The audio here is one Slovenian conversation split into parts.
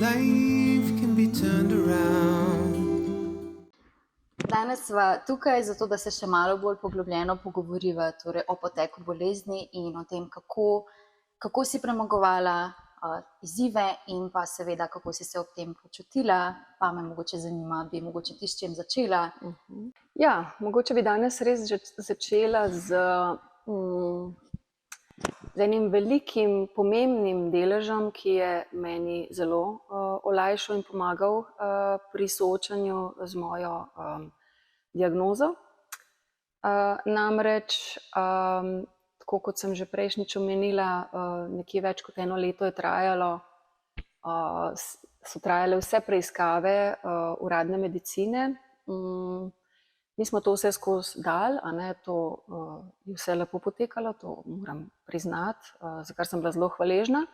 life can be turned around. Danes sva tukaj zato, da se še malo bolj poglobljeno pogovoriva torej o poteku bolezni in o tem, kako si premagovala izzive in pa seveda, kako si se ob tem počutila. Pa me mogoče zanima, bi mogoče ti s čim začela? Ja, mogoče bi danes res začela z enim velikim, pomembnim deležem, ki je meni zelo olajšal in pomagal pri soočanju z mojo diagnozo. Namreč, tako kot sem že prejšnjič omenila, nekje več kot 1 leto je trajalo, so trajale vse preiskave uradne medicine. Mi smo to vse skozi dali, to je vse lepo potekalo, to moram priznati, za kar sem bila zelo hvaležna.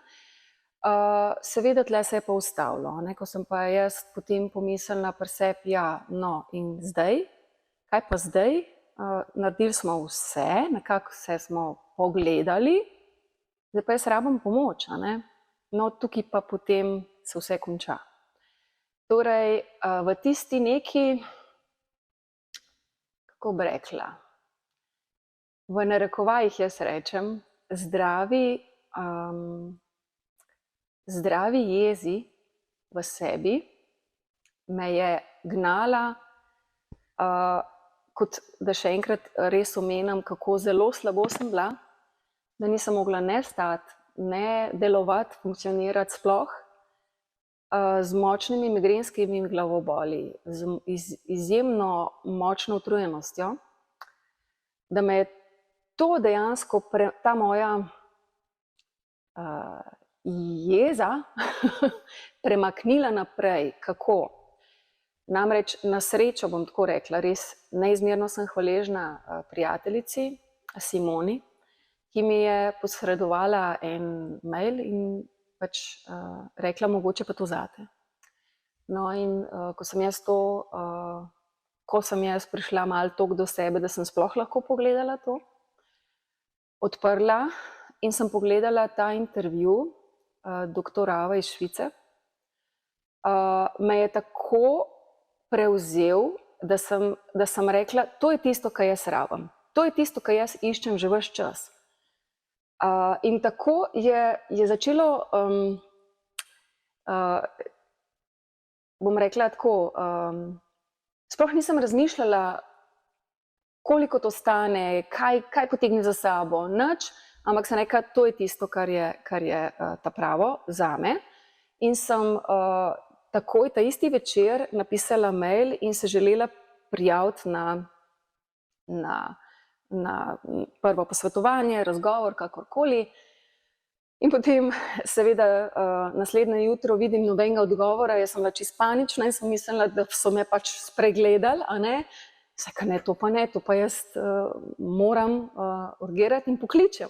Seveda tle se je pa ustavilo, ko sem pa jaz potem pomislila pri sebi, ja, no in zdaj, kaj pa zdaj? Naredili smo vse, nekako vse smo pogledali, zdaj pa jaz rabim pomoč, no tukaj pa potem se vse konča. Torej, v tisti neki, kako bi rekla, v narekovajih jaz rečem, zdravi jezi v sebi me je gnala, kot da še enkrat res omenim, kako zelo slabo sem bila, da nisem mogla ne stati, ne delovati, funkcionirati sploh, z močnimi migrenskimi glavoboli, z izjemno močno utrujenostjo, da me je to dejansko, ta moja jeza premaknila naprej. Kako? Namreč na srečo, bom tako rekla, res neizmerno sem hvaležna prijateljici Simoni, ki mi je posredovala en mail in pač rekla, mogoče pa to zate. No in ko sem jaz prišla malo toliko do sebe, da sem sploh lahko pogledala to, odprla in sem pogledala ta intervju doktora Ava iz Švice, me je tako prevzel, da sem rekla, to je tisto, kar jaz rabim. To je tisto, kar jaz iščem že ves čas. In tako je začelo, bom rekla tako, sploh nisem razmišljala, koliko to stane, kaj potegne za sabo, nič, ampak sem rekla, to je tisto, kar je ta pravo zame. In sem takoj, ta isti večer, napisala mail in se želela prijaviti na prvo posvetovanje, razgovor, kakorkoli. In potem seveda naslednje jutro vidim nobenega odgovora, jaz sem bila čisto panična in sem mislila, da so me pač spregledali, Saj, to pa jaz moram urgirati in pokličem,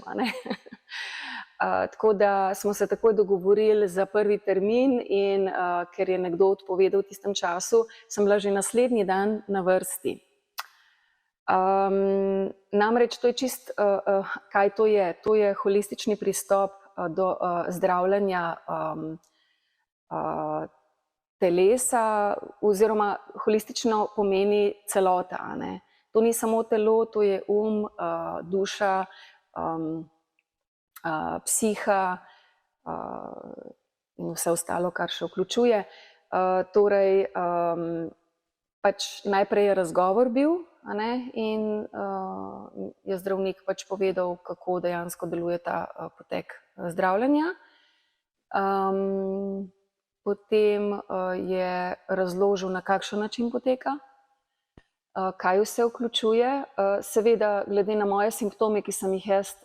Tako da smo se takoj dogovorili za prvi termin in ker je nekdo odpovedal v tistem času, sem bila že naslednji dan na vrsti. Namreč to je čist, kaj to je? To je holistični pristop do zdravljenja telesa, oziroma holistično pomeni celota, To ni samo telo, to je duša, psiha in vse ostalo, kar še vključuje. Torej, pač najprej je razgovor bil, in je zdravnik pač povedal, kako dejansko deluje ta potek zdravljenja. Potem je razložil, na kakšen način poteka, kaj vse vključuje. Seveda, glede na moje simptome, ki sem jih jaz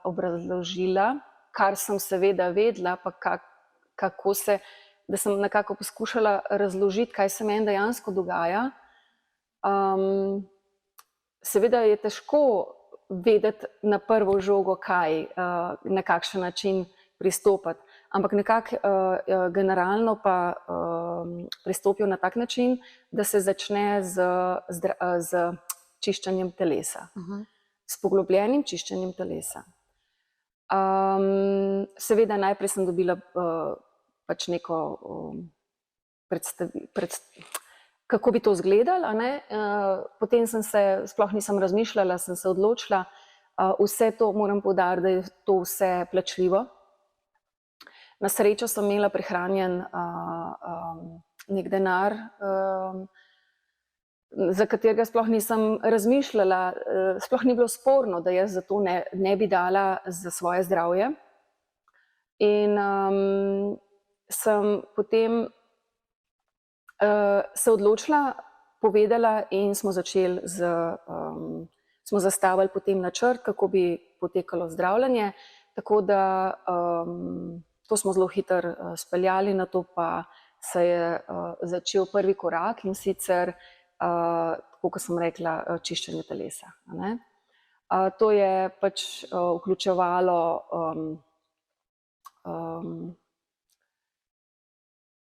obrazložila, kar sem seveda vedela, pa da sem nekako poskušala razložiti, kaj se meni dejansko dogaja. Seveda je težko vedeti na prvo žogo, na kakšen način pristopati, ampak nekako generalno pa pristopijo na tak način, da se začne z čiščenjem telesa, s poglobljenim čiščenjem telesa. Seveda najprej sem dobila pač neko kako bi to izgledalo, a ne. Potem sem se, sploh nisem razmišljala, sem se odločila, vse to moram poudariti, da je to vse plačljivo. Na srečo sem imela prihranjen nek denar, za katerega sploh nisem razmišljala, sploh ni bilo sporno, da jaz za to ne bi dala za svoje zdravje. In sem potem se odločila, povedala in smo začeli smo zastavili potem načrt, kako bi potekalo zdravljenje, tako da to smo zelo hitro speljali, nato pa se je začel prvi korak, in sicer, tako kot sem rekla, čiščenje telesa, a ne. To je pač vključevalo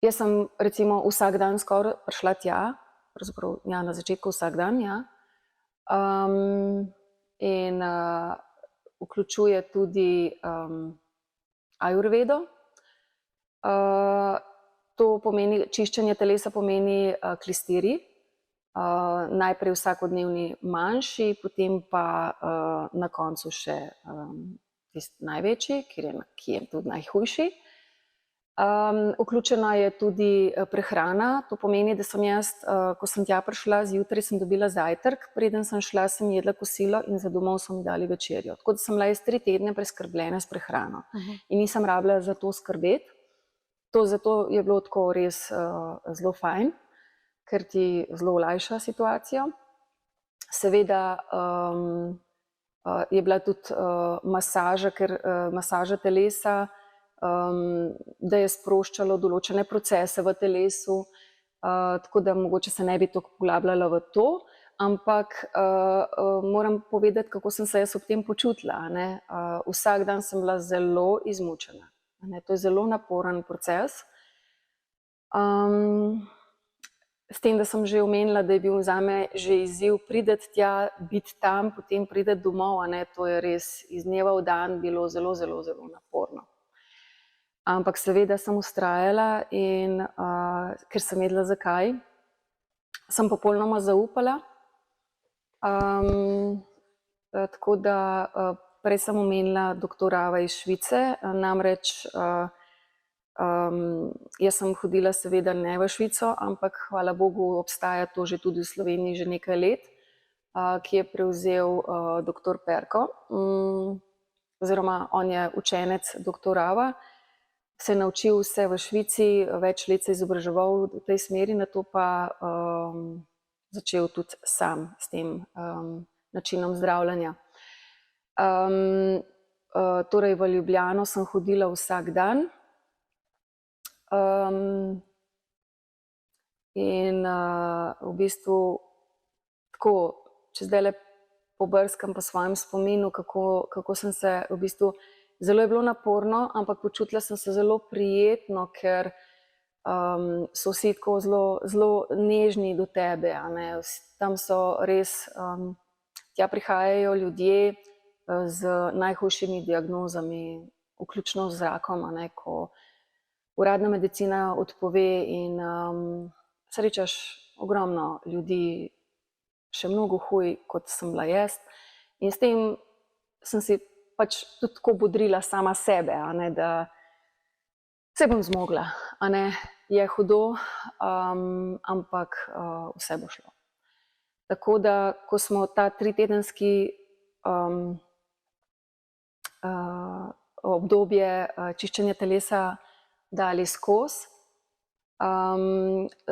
jaz sem recimo vsak dan skoraj prišla tja, pravzaprav ja, na začetku vsak dan, ja. In vključuje tudi ajurvedo. To pomeni, čiščenje telesa pomeni klistiri, najprej vsakodnevni manjši, potem pa na koncu še tisti največji, ki je tudi najhujši. Vključena je tudi prehrana, to pomeni, da sem jaz, ko sem tja prišla, zjutraj sem dobila zajtrk, preden sem šla, sem jedla kosilo in za domov so mi dali večerjo. Tako da sem bila 3 tedne preskrbljena s prehrano. In nisem rabila za to skrbeti. Zato je bilo tako res zelo fajn, ker ti zelo olajša situacijo. Seveda je bila tudi masaža, ker masaža telesa, da je sproščalo določene procese v telesu, tako da mogoče se ne bi toliko poglabljala v to, ampak moram povedati, kako sem se jaz ob tem počutila, a ne. Vsak dan sem bila zelo izmučena, a ne. To je zelo naporen proces. S tem, da sem že omenila, da je bil zame že izziv priti tja, biti tam, potem priti domov, a ne, to je res iz dneva v dan bilo zelo, zelo, zelo naporno. Ampak seveda sem vztrajala in ker sem vedela zakaj, sem popolnoma zaupala. Tako da prej sem omenila doktor Ava iz Švice, namreč jaz sem hodila seveda ne v Švico, ampak hvala Bogu obstaja to že tudi v Sloveniji že nekaj let, ki je prevzel doktor Perko, oziroma on je učenec doktor Ava, se je naučil vse v Švici, več let se je izobraževal v tej smeri, nato pa začel tudi sam s tem načinom zdravljenja. Torej v Ljubljano sem hodila vsak dan in v bistvu tako, če zdajle pobrskam po svojem spominu, kako sem se v bistvu, zelo je bilo naporno, ampak počutila sem se zelo prijetno, ker so vsi tako zelo nežni do tebe, a ne. Tam so res, tja prihajajo ljudje z najhujšimi diagnozami, vključno z rakom, a ne, ko uradna medicina odpove in srečaš ogromno ljudi, še mnogo huj, kot sem bila jaz. In s tem sem si pač tudi tako bodrila sama sebe, a ne, da se bom zmogla, a ne, je hudo, ampak vse bo šlo. Tako da, ko smo ta 3-tedenski obdobje čiščenja telesa dali skozi,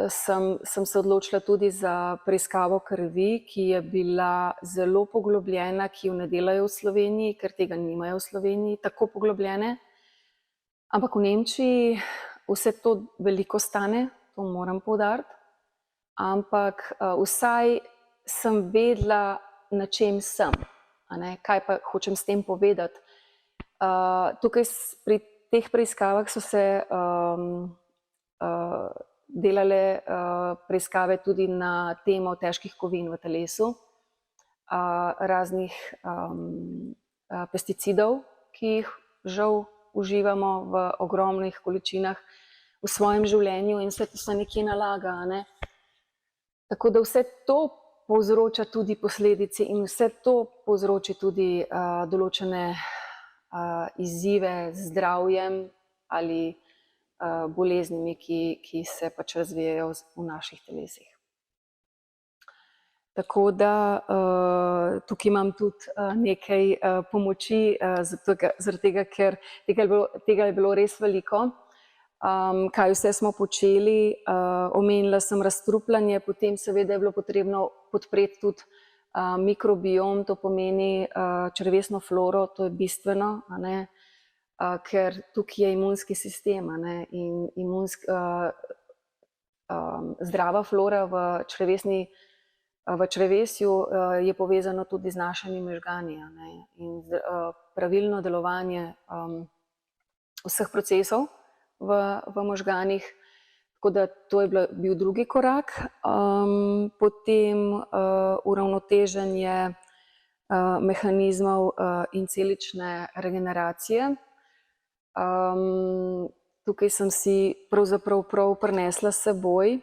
sem se odločila tudi za preiskavo krvi, ki je bila zelo poglobljena, ki jo ne delajo v Sloveniji, ker tega nimajo v Sloveniji, tako poglobljene. Ampak v Nemčiji vse to veliko stane, to moram poudariti, ampak vsaj sem vedela, na čem sem, a ne, kaj pa hočem s tem povedati. Tukaj pri teh preiskavah so se delale preiskave tudi na temo težkih kovin v telesu, raznih pesticidov, ki jih žal uživamo v ogromnih količinah, v svojem življenju in vse to se nekje nalaga. Ne? Tako da vse to povzroča tudi posledice in vse to povzroči tudi določene izzive z zdravjem ali boleznimi, ki se pač razvijajo v naših telesih. Tako da tukaj imam tudi nekaj pomoči, zaradi tega, ker tega je bilo res veliko. Kaj vse smo počeli, omenila sem razstrupljanje, potem seveda je bilo potrebno podpreti tudi mikrobiom, to pomeni črevesno floro, to je bistveno, a ne, ker tukaj je imunski sistem, a ne, in zdrava flora v črevesju je povezano tudi z našimi možgani, a ne, in pravilno delovanje vseh procesov v možganih, tako da to je bil drugi korak. Potem uravnoteženje mehanizmov in celične regeneracije. Tukaj sem si pravzaprav prinesla s seboj,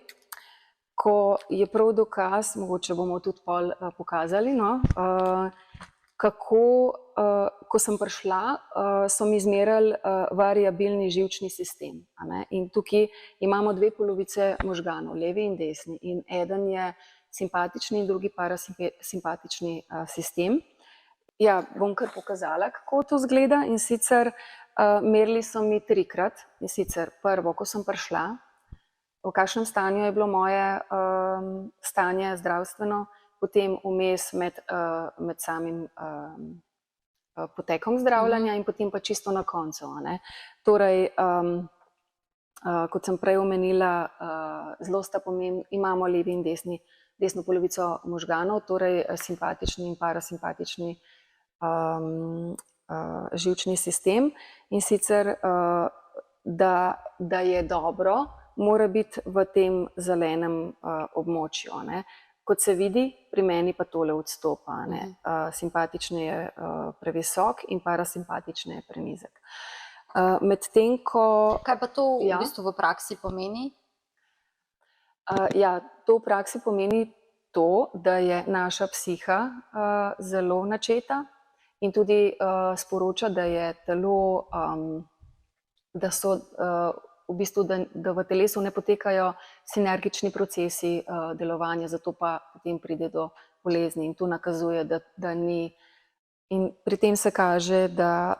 ko je prav dokaz, mogoče bomo tudi pol pokazali, no, kako, ko sem prišla, so mi izmerili variabilni živčni sistem. A ne? In tukaj imamo dve polovice možganov, levi in desni. In eden je simpatični in drugi parasimpatični sistem. Ja, bom kar pokazala, kako to izgleda. In sicer merili so mi 3-krat. In sicer prvo, ko sem prišla, v kakšnem stanju je bilo moje stanje zdravstveno, potem vmes med samim potekom zdravljenja in potem pa čisto na koncu. Ne. Torej, kot sem prej omenila, zelo sta pomembni, imamo levi in desno polovico možganov, torej simpatični in parasimpatični živčni sistem. In sicer, da je dobro, mora biti v tem zelenem območju. Ne. Kot se vidi, pri meni pa tole odstopa. Ne. Simpatični je previsok in parasimpatični je prenizek. Medtem ko... Kaj pa to v bistvu v praksi pomeni? Ja, to v praksi pomeni to, da je naša psiha zelo načeta in tudi sporoča, da je telo, da so v bistvu, da v telesu ne potekajo sinergični procesi delovanja, zato pa potem pride do bolezni in to nakazuje, da ni. In pri tem se kaže, da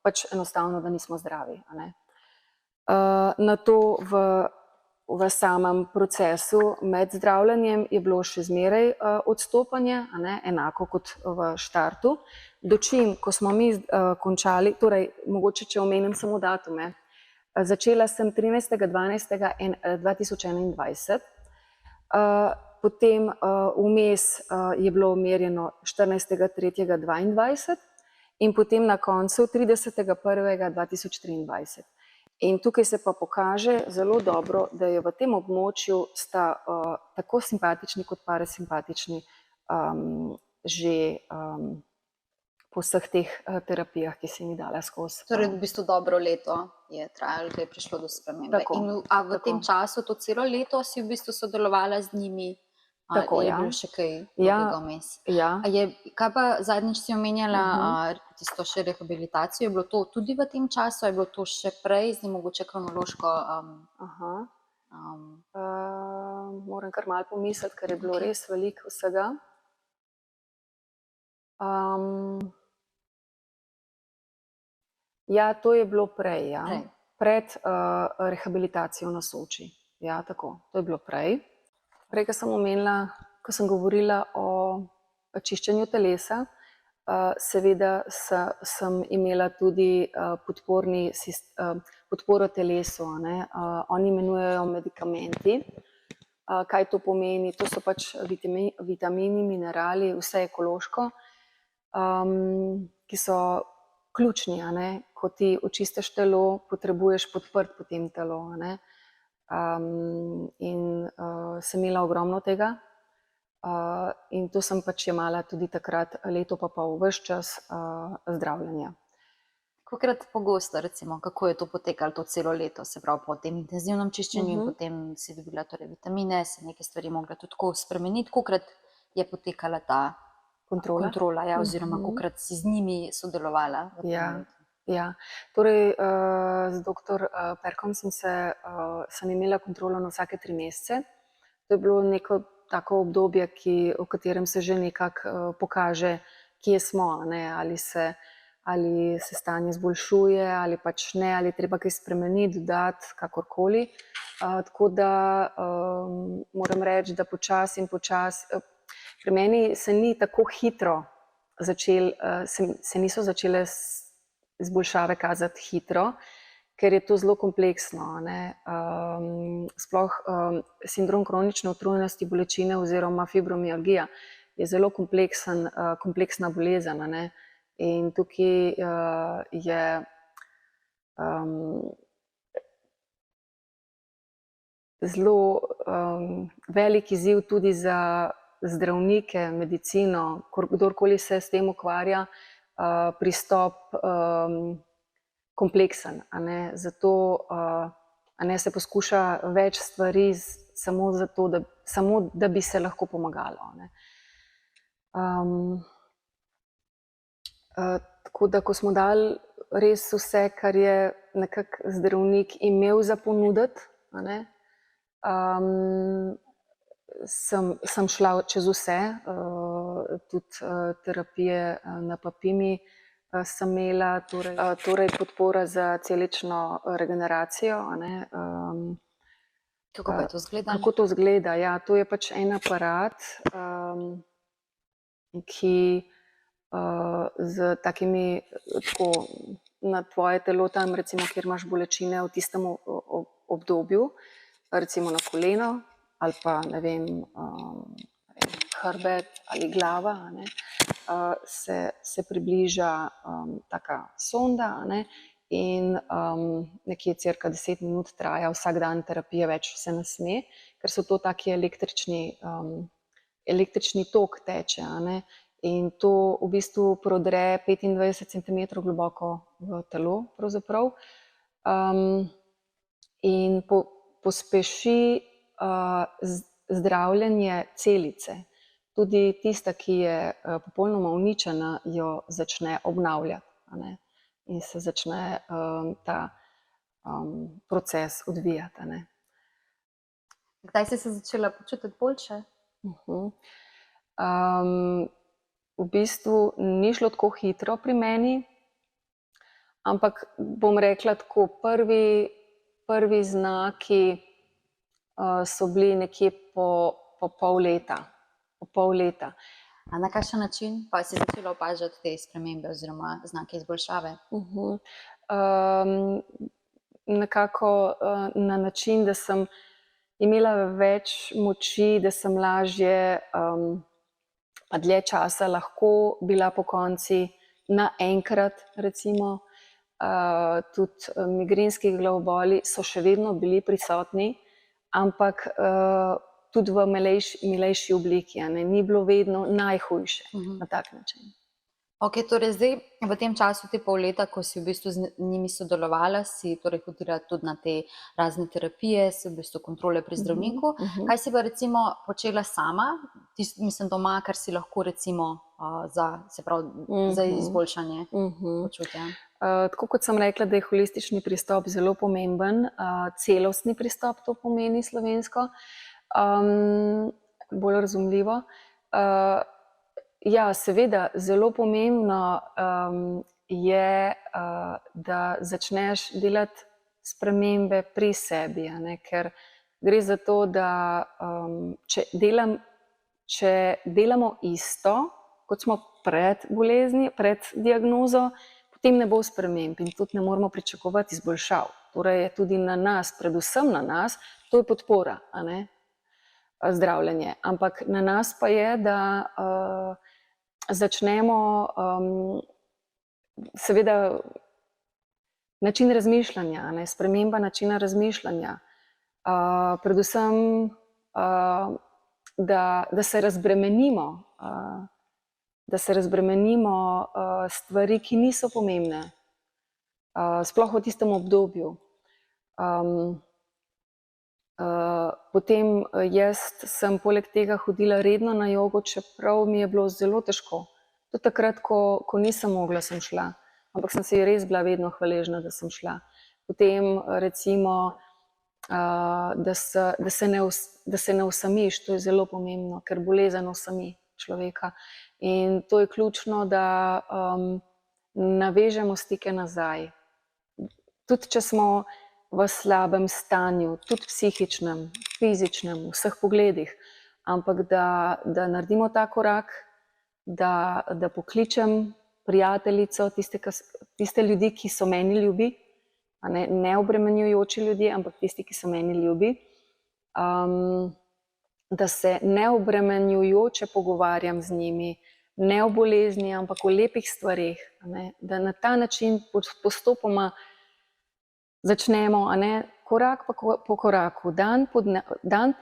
pač enostavno, da nismo zdravi. A ne? Na to v samem procesu med zdravljenjem je bilo še zmeraj odstopanje, a ne? Enako kot v štartu. Dočim, ko smo mi končali, torej mogoče, če omenim samo datume, začela sem 13.12.2021, potem vmes je bilo merjeno 14.3.2022 in potem na koncu 30.1.2023. In tukaj se pa pokaže zelo dobro, da je v tem območju sta tako simpatični kot parasimpatični že po vseh teh terapijah, ki si mi dala skozi. Torej, v bistvu dobro leto je trajalo, da je prišlo do spremembe. A v tem času, to celo leto, si v bistvu sodelovala z njimi? Tako, je bilo še kaj drugega vmes? Ja. Kaj pa zadnjič si omenjala tisto še rehabilitacijo? Je bilo to tudi v tem času? Je bilo to še prej, zdaj mogoče kronološko? Moram kar malo pomisliti, ker je bilo res veliko vsega. Ja, to je bilo prej, ja. Pred rehabilitacijo na Soči. Ja, tako, to je bilo prej. Prej, ko sem omenila, ko sem govorila o čiščenju telesa, seveda sem imela tudi podporo telesu. Ne. Oni imenujejo medikamenti. Kaj to pomeni? To so pač vitamini, minerali, vse ekološko, ki so ključni, a ne. Ko ti očistiš telo, potrebuješ podprt potem telo. A ne. In sem imela ogromno tega in to sem pač jemala tudi takrat leto pa pol, ves čas zdravljenja. Kolikokrat pogosto, recimo, kako je to potekalo to celo leto, se pravi po tem intenzivnem čiščenju in potem si dobila torej vitamine, se neke stvari mogla tudi tako spremeniti, kolikokrat je potekala ta kontrola, ja, oziroma kolikokrat si z njimi sodelovala v tem Ja. letu. Ja, torej z dr. Perkom sem imela kontrolo na vsake 3 mesece. To je bilo neko tako obdobje, v katerem se že nekako pokaže, kje smo, a ne, ali se stanje izboljšuje, ali pač ne, ali je treba kaj spremeniti, dodati, kakorkoli. Tako da moram reči, da počasi in počasi, pri meni se ni tako hitro se niso začele izboljšave kazati hitro, ker je to zelo kompleksno, a ne. Sploh sindrom kronične utrujenosti, bolečine oziroma fibromialgija je zelo kompleksna bolezen, a ne. In tukaj je zelo velik izziv tudi za zdravnike, medicino, kdorkoli se s tem ukvarja, pristop kompleksen, a ne. Zato a ne, se poskuša več stvari samo da bi se lahko pomagalo, a ne. Tako da, ko smo dali res vse, kar je nekako zdravnik imel za ponuditi, a ne, sem šla čez vse, tudi terapije na papimi sem imela, torej podpora za celično regeneracijo, a ne. Kako pa je to izgledalo? Kako to izgleda? Ja, to je pač en aparat, ki z takimi, tako na tvoje telo, tam recimo, kjer imaš bolečine v tistem obdobju, recimo na koleno ali pa, ne vem, hrbet ali glava, a ne, se približa taka sonda, a ne, in nekje cirka 10 minut traja vsak dan terapije, več se ne sme, ker so to taki električni tok teče, a ne, in to v bistvu prodre 25 centimetrov globoko v telo pravzaprav, in pospeši zdravljenje celice. Tudi tista, ki je popolnoma uničena, jo začne obnavljati, a ne, in se začne ta proces odvijati, a ne. Kdaj si se začela počutiti boljše? V bistvu ni šlo tako hitro pri meni, ampak bom rekla tako, prvi znaki so bili nekje po pol leta. A na kakšen način pa si začela opažati te spremembe oziroma znake izboljšave? Nekako na način, da sem imela več moči, da sem lažje pa dlje časa lahko bila pokonci naenkrat, recimo. Tudi migrenski glavoboli so še vedno bili prisotni, ampak tudi v milejši obliki, a ne, ni bilo vedno najhujše na tak način. Ok, torej zdaj v tem času, te pol leta, ko si v bistvu z njimi sodelovala, si torej hodila tudi na te razne terapije, si v bistvu kontrole pri zdravniku. Kaj si pa recimo počela sama, mislim doma, kar si lahko recimo za izboljšanje počutja? Tako kot sem rekla, da je holistični pristop zelo pomemben, celostni pristop to pomeni slovensko, bolj razumljivo. Ja, seveda, zelo pomembno je, da začneš delati spremembe pri sebi, a ne, ker gre za to, da če delamo isto, kot smo pred boleznijo, pred diagnozo, potem ne bo sprememb in tudi ne moremo pričakovati izboljšav. Torej je tudi na nas, predvsem na nas, to je podpora, a ne, zdravljenje. Ampak na nas pa je, da začnemo seveda način razmišljanja, a ne, sprememba načina razmišljanja. Predvsem, da se razbremenimo stvari, ki niso pomembne. sploh v tistem obdobju. Um, Potem jaz sem poleg tega hodila redno na jogo, čeprav mi je bilo zelo težko. Tudi takrat, ko nisem mogla, sem šla, ampak sem si res bila vedno hvaležna, da sem šla. Potem recimo, da se ne osamiš, to je zelo pomembno, ker bolezen osami človeka. In to je ključno, da navežemo stike nazaj. Tudi če smo v slabem stanju, tudi psihičnem, fizičnem, v vseh pogledih, ampak da naredimo ta korak, da pokličem prijateljico, tiste ljudi, ki so meni ljubi, ne obremenjujoči ljudje, ampak tisti, ki so meni ljubi, da se neobremenjujoče pogovarjam z njimi, ne o bolezni, ampak o lepih stvareh, da na ta način postopoma začnemo, korak po koraku, dan po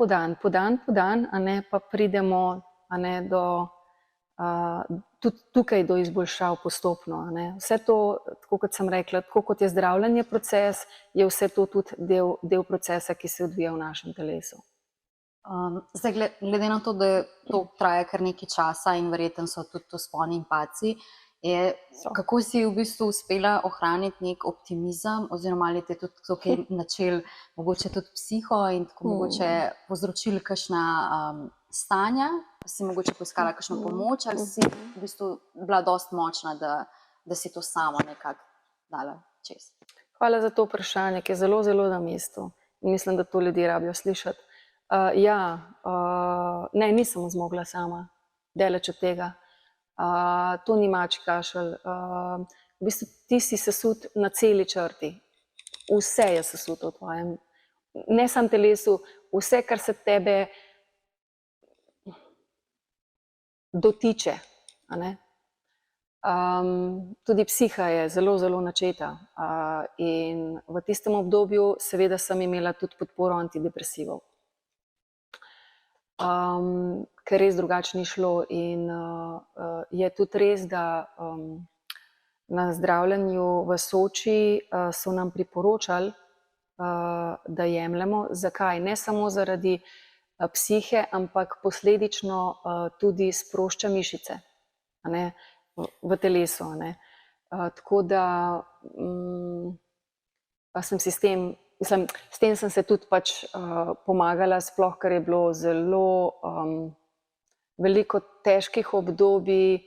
dan, pa pridemo do tudi tukaj do izboljšav postopno. Vse to, tako kot sem rekla, tako kot je zdravljenje proces, je vse to tudi del procesa, ki se odvija v našem telesu. Zdaj, glede na to, da to traja kar nekaj časa in verjetno so tudi to sponi in paci, kako si v bistvu uspela ohraniti nek optimizem, oziroma ali te tudi tukaj načel mogoče tudi psiho in tako mogoče povzročili kakšna stanja, si mogoče poiskala kakšno pomoč, ali si v bistvu bila dosti močna, da si to sama nekako dala čez? Hvala za to vprašanje, ki je zelo, zelo na mestu. In mislim, da to ljudje rabijo slišati. Ne, nisem zmogla sama, daleč od tega. To ni mačji kašelj. V bistvu ti si sesut na celi črti. Vse je sesuto v tvojem, ne samo telesu, vse, kar se tebe dotiče. Tudi psiha je zelo, zelo načeta. In v tistem obdobju seveda sem imela tudi podporo antidepresivov. Ker res drugače ni šlo in je tudi res, da na zdravljenju v Soči so nam priporočali, da jemljemo. Zakaj? Ne samo zaradi psihe, ampak posledično tudi sprošča mišice v telesu. Tako da sem si s tem sem se tudi pač pomagala, sploh ker je bilo zelo veliko težkih obdobij,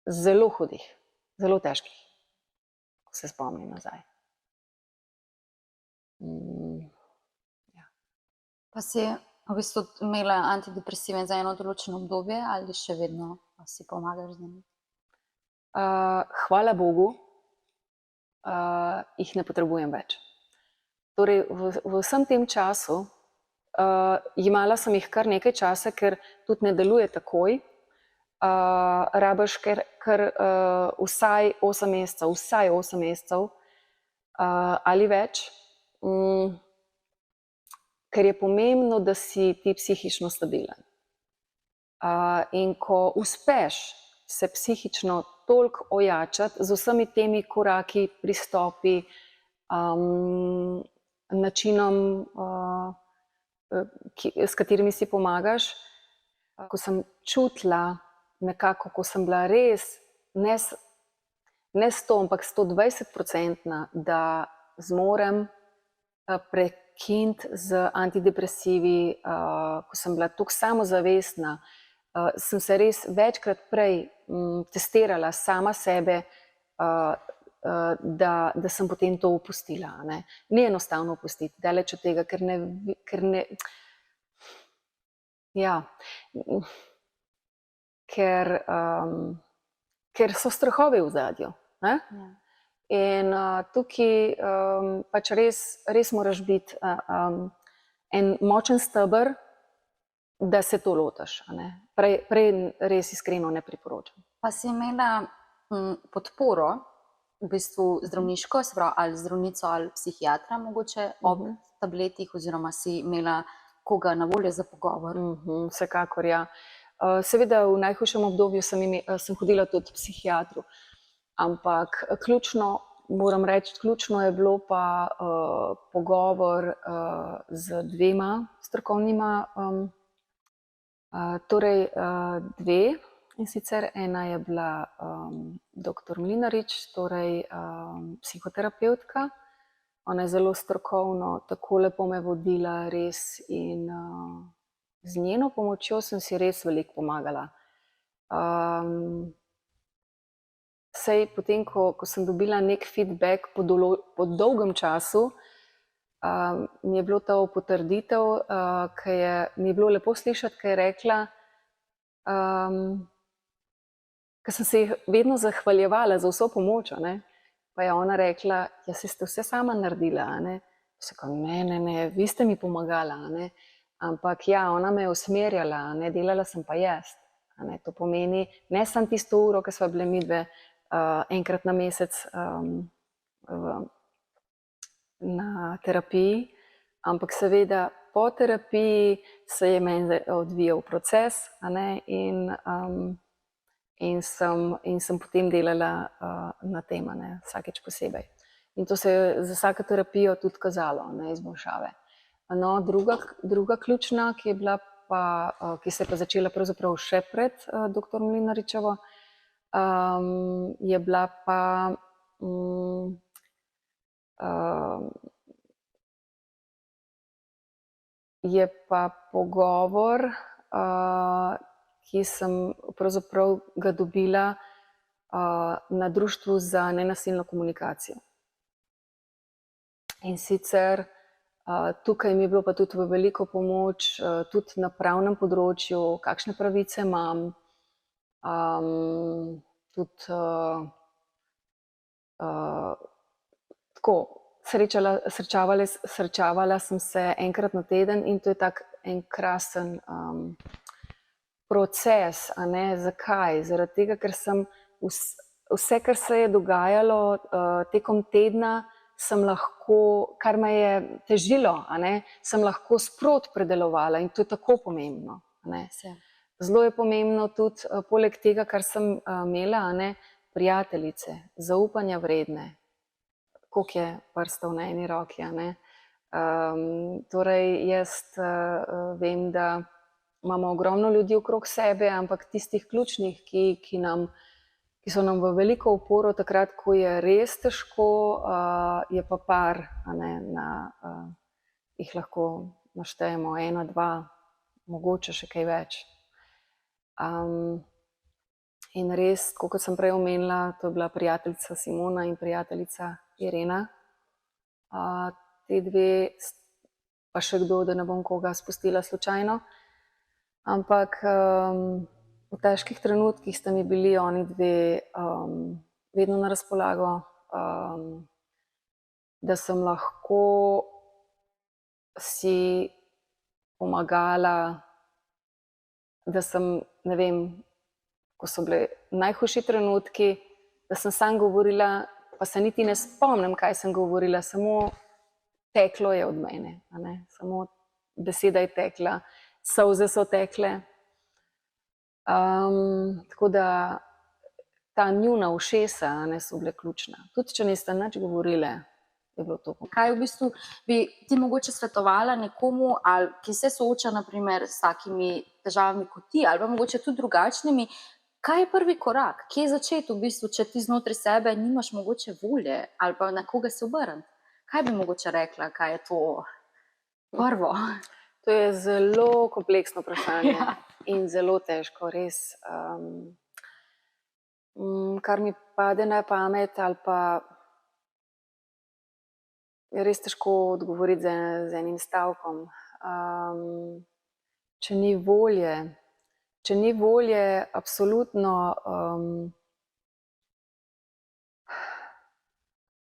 zelo hudih, zelo težkih, ko se spomnim nazaj. Pa si v bistvu imela antidepresive za eno določeno obdobje ali še vedno si pomagaš z njimi? Hvala Bogu, jih ne potrebujem več. Torej, v vsem tem času, imala sem jih kar nekaj časa, ker tudi ne deluje takoj, rabiš kar vsaj 8 mesecev ali več, ker je pomembno, da si ti psihično stabilen. In ko uspeš se psihično toliko ojačati z vsemi temi koraki, pristopi, načinom, s katerimi si pomagaš, ko sem čutila nekako, ko sem bila res ne 100, ampak 120%, da zmorem prekiniti z antidepresivi, ko sem bila toliko samozavestna, sem se res večkrat prej testirala sama sebe, da sem potem to opustila. Ni enostavno opustiti, daleč od tega, ker so strahovi v ozadju. In tukaj pač res moraš biti en močen steber, da se to lotiš. Prej res iskreno ne priporočam. Pa si imela podporo, v bistvu zdravniško, se pravi ali zdravnico ali psihiatra mogoče ob tabletih, oziroma si imela koga na voljo za pogovor? Vsekakor, ja. Seveda v najhujšem obdobju sem hodila tudi k psihiatru, ampak moram reči, ključno je bilo pa pogovor z dvema strokovnima, torej dve, in sicer ena je bila dr. Mlinarič, torej psihoterapevtka. Ona je zelo strokovno, tako lepo me vodila res in z njeno pomočjo sem si res veliko pomagala. Sej potem, ko sem dobila nek feedback po dolgem času, mi je bilo to potrditev, mi je bilo lepo slišati, ko je rekla, ker sem se jih vedno zahvaljevala za vso pomoč, ne? Pa je ona rekla, ja, se ste vse sama naredila, ne? Ne, vi ste mi pomagala, ne? Ampak ja, ona me je usmerjala, ne? Delala sem pa jaz. Ne? To pomeni, ne samo tisto uro, ki sva bile midve enkrat na mesec na terapiji, ampak seveda po terapiji se je meni odvijal proces, ne? In sem potem delala na tem, ne? Vsakeč posebej. In to se je za vsako terapijo tudi kazalo, ne? Izboljšave. No, druga ključna, ki je bila pa, ki se je pa začela pravzaprav še pred dr. Mlinaričevo, je bila pa je pa pogovor, ki sem pravzaprav ga dobila na Društvu za nenasilno komunikacijo. In sicer tukaj mi je bilo pa tudi v veliko pomoč, tudi na pravnem področju, kakšne pravice imam, tudi tako, srečavala sem se enkrat na teden in to je tak en krasen proces, a ne, zakaj? Zaradi tega, ker sem vse, kar se je dogajalo tekom tedna, sem lahko, kar me je težilo, a ne, sem lahko sproti predelovala in to je tako pomembno, a ne. Zelo je pomembno tudi, poleg tega, kar sem imela, a ne, prijateljice, zaupanja vredne, koliko je prstov na eni roki, a ne. Torej, jaz vem, da imamo ogromno ljudi okrog sebe, ampak tistih ključnih, ki so nam v veliko oporo takrat, ko je res težko, je pa par, a ne, jih lahko naštejemo, 1, 2, mogoče še kaj več. In res, tako kot sem prej omenila, to je bila prijateljica Simona in prijateljica Irena. Te dve, pa še kdo, da ne bom koga spustila slučajno, ampak v težkih trenutkih sta mi bili oni dve vedno na razpolago, da sem lahko si pomagala, da sem, ne vem, ko so bile najhujši trenutki, da sem samo govorila, pa se niti ne spomnim, kaj sem govorila, samo teklo je od mene, a ne, samo beseda je tekla, solze so tekle. Tako da ta njuna ušesa, a ne, so bile ključna. Tudi če niste nič govorile, je bilo to. Kaj v bistvu bi ti mogoče svetovala nekomu, ali ki se sooča naprimer s takimi težavami kot ti, ali pa mogoče tudi drugačnimi, kaj je prvi korak? Kje začeti v bistvu, če ti znotraj sebe nimaš mogoče volje ali pa na koga se obrniti? Kaj bi mogoče rekla, kaj je to prvo? To je zelo kompleksno vprašanje in zelo težko, res. Kar mi pade na pamet, ali pa je res težko odgovoriti z enim stavkom. Če ni volje, absolutno,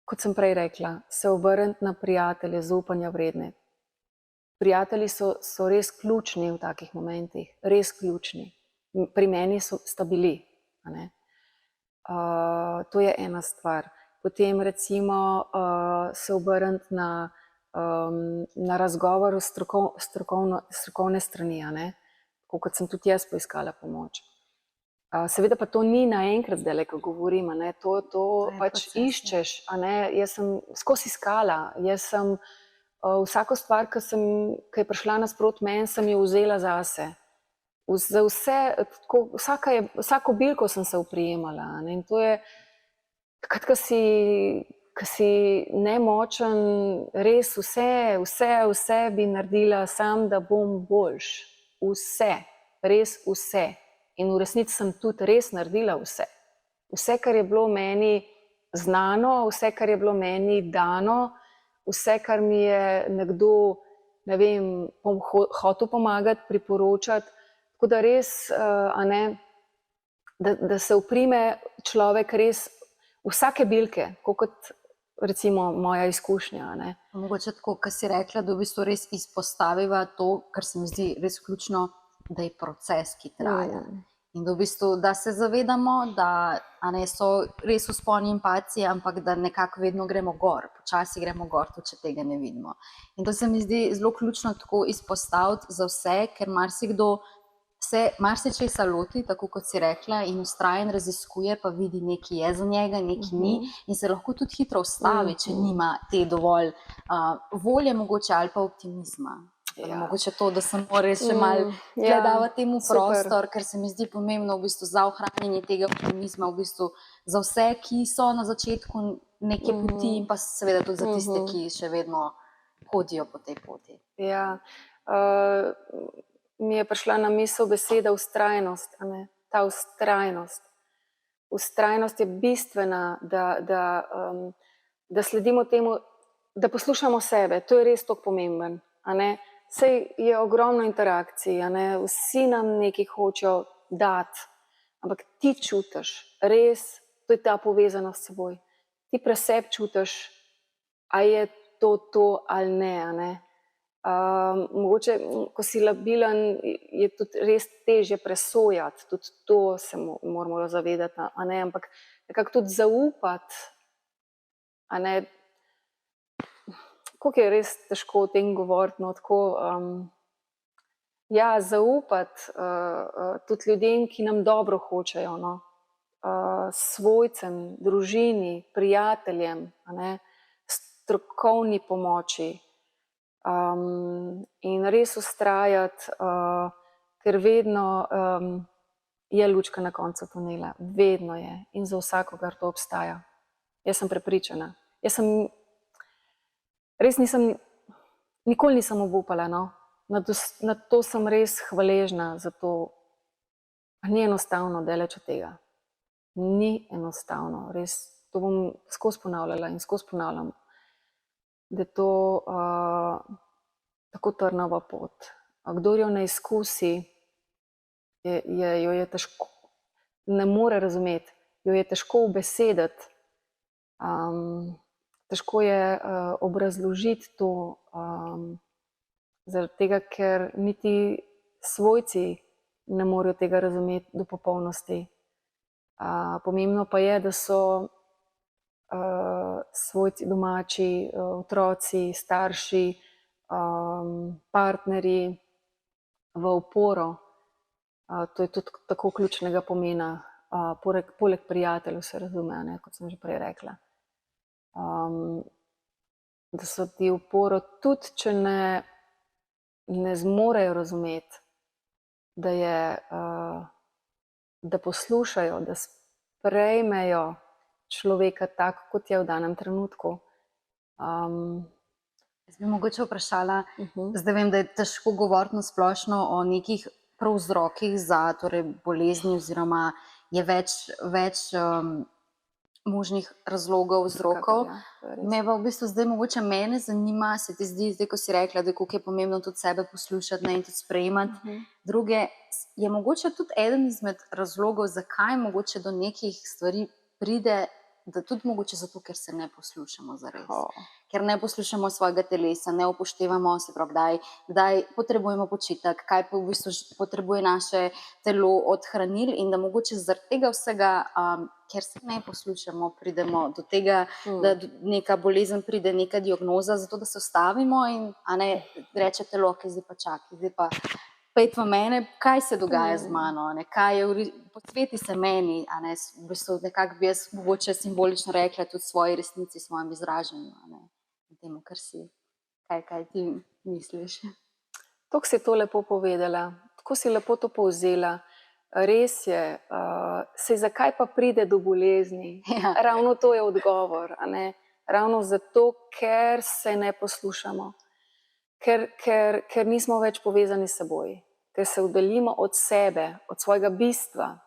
kot sem prej rekla, se obrniti na prijatelje, zaupanja vredne. Prijatelji so res ključni v takih momentih, res ključni. Pri meni sta bili, a ne. To je ena stvar. Potem recimo se obrniti na razgovor strokovne strani, a ne. kot sem tudi jaz poiskala pomoč. Seveda pa to ni naenkrat zdaj, ko govorim, a ne, to je pač proces, ja. iščeš, a ne, jaz sem skozi iskala, jaz sem vsako stvar, ki je prišla nasprot meni, sem jo vzela zase. Za vse, tako, vsako bilko sem se oprijemala, a ne, in to je, takrat, ko si nemočen, res vse bi naredila sam, da bom boljš. Vse, res vse. In v resnici sem tudi res naredila vse. Vse, kar je bilo meni znano, vse, kar je bilo meni dano, vse, kar mi je nekdo, ne vem, hotel pomagati, priporočati. Tako da res, a ne, da se oprime človek res vsake bilke, kot recimo moja izkušnja, a ne. Mogoče tako, kar si rekla, da v bistvu res izpostaviva to, kar se mi zdi res ključno, da je proces, ki traja. In da v bistvu, da se zavedamo, da a ne, so res vzponi in padci, ampak da nekako vedno gremo gor, počasi gremo gor, tudi če tega ne vidimo. In to se mi zdi zelo ključno tako izpostaviti za vse, ker marsikdo se marsičesa loti, tako kot si rekla, in vztraja in raziskuje, pa vidi, nekaj je za njega, nekaj ni, in se lahko tudi hitro ustavi, če nima te dovolj volje mogoče ali pa optimizma. Ja. Mogoče to, da sem res še malo gledala temu prostor, ker se mi zdi pomembno v bistvu za ohranjanje tega optimizma, v bistvu za vse, ki so na začetku neke poti, in pa seveda tudi za tiste, ki še vedno hodijo po tej poti. Ja, mi je prišla na misel beseda vztrajnost, a ne, ta vztrajnost. Vztrajnost je bistvena, da sledimo temu, da poslušamo sebe, to je res tako pomemben, a ne. Sej je ogromno interakcij, a ne, vsi nam nekaj hočejo dati, ampak ti čutiš, res, to je ta povezanost s seboj. Ti pri sebi čutiš, a je to ali ne, a ne. Mogoče, ko si labilen, je tudi res težje presojati, tudi to se moramo zavedati, a ne, ampak nekako tudi zaupati, a ne. Koliko je res težko o tem govoriti, no, tako, ja, zaupati tudi ljudem, ki nam dobro hočejo, no, svojcem, družini, prijateljem, a ne, strokovni pomoči, in res vztrajati, ker vedno je lučka na koncu tunela, vedno je, in za vsakogar to obstaja. Jaz sem prepričana. Res nikoli nisem obupala, no. Na to sem res hvaležna za to. Ni enostavno, daleč od tega. Ni enostavno, res. To bom skozi ponavljala in skozi ponavljam, da je to tako trnova pot. Kdor jo ne izkusi, jo je težko, ne more razumeti, jo je težko ubesediti. Težko je obrazložiti to, zaradi tega, ker niti svojci ne morejo tega razumeti do popolnosti. Pomembno pa je, da so svojci domači, otroci, starši, partnerji v oporo. To je tudi tako ključnega pomena, poleg prijateljev se razume, ne, kot sem že prej rekla. Da so ti oporo, tudi če ne zmorejo razumeti, da poslušajo, da sprejmejo človeka tako, kot je v danem trenutku. Jaz bi mogoče vprašala, zdaj vem, da je težko govoriti na splošno o nekih prav vzrokih za torej bolezni, oziroma je več možnih razlogov, vzrokov. Me pa v bistvu zdaj mogoče mene zanima, se ti zdi, zdaj ko si rekla, da koliko je pomembno tudi sebe poslušati, ne, in tudi sprejemati druge, je mogoče tudi eden izmed razlogov, zakaj mogoče do nekih stvari pride, da tudi mogoče zato, ker se ne poslušamo zares. Ker ne poslušamo svojega telesa, ne upoštevamo, se pravi, kdaj potrebujemo počitek, kaj v bistvu potrebuje naše telo od hranil, in da mogoče zaradi tega vsega, ker se ne poslušamo, pridemo do tega, da neka bolezen pride, neka diagnoza, zato da se ustavimo in, a ne, reče telo, ki zdaj pa čakaj, zdaj pa pejt v mene, kaj se dogaja z Mm. mano, a ne, kaj je, posveti se meni, a ne, v bistvu nekako bi jaz mogoče simbolično rekla tudi svoji resnici, svojem izražanju, a ne, temu, kar si, kaj ti misliš. Tako si to lepo povedala, tako si lepo to povzela. Res je, saj zakaj pa pride do bolezni? Ja. Ravno to je odgovor, a ne? Ravno zato, ker se ne poslušamo, ker nismo več povezani s seboj, ker se oddaljimo od sebe, od svojega bistva,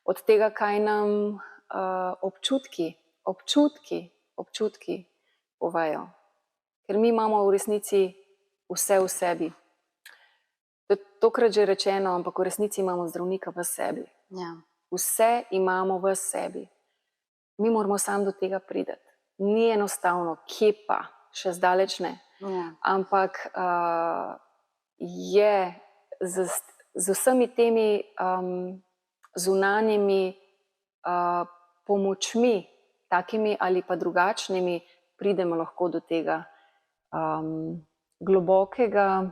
od tega, kaj nam občutki povejo. Ker mi imamo v resnici vse v sebi. To je tokrat že rečeno, ampak v resnici imamo zdravnika v sebi. Ja. Vse imamo v sebi. Mi moramo samo do tega priti. Ni enostavno, kje pa, še zdaleč ne. Ja. Ampak je z vsemi temi zunanjimi pomočmi, takimi ali pa drugačnimi, pridemo lahko do tega globokega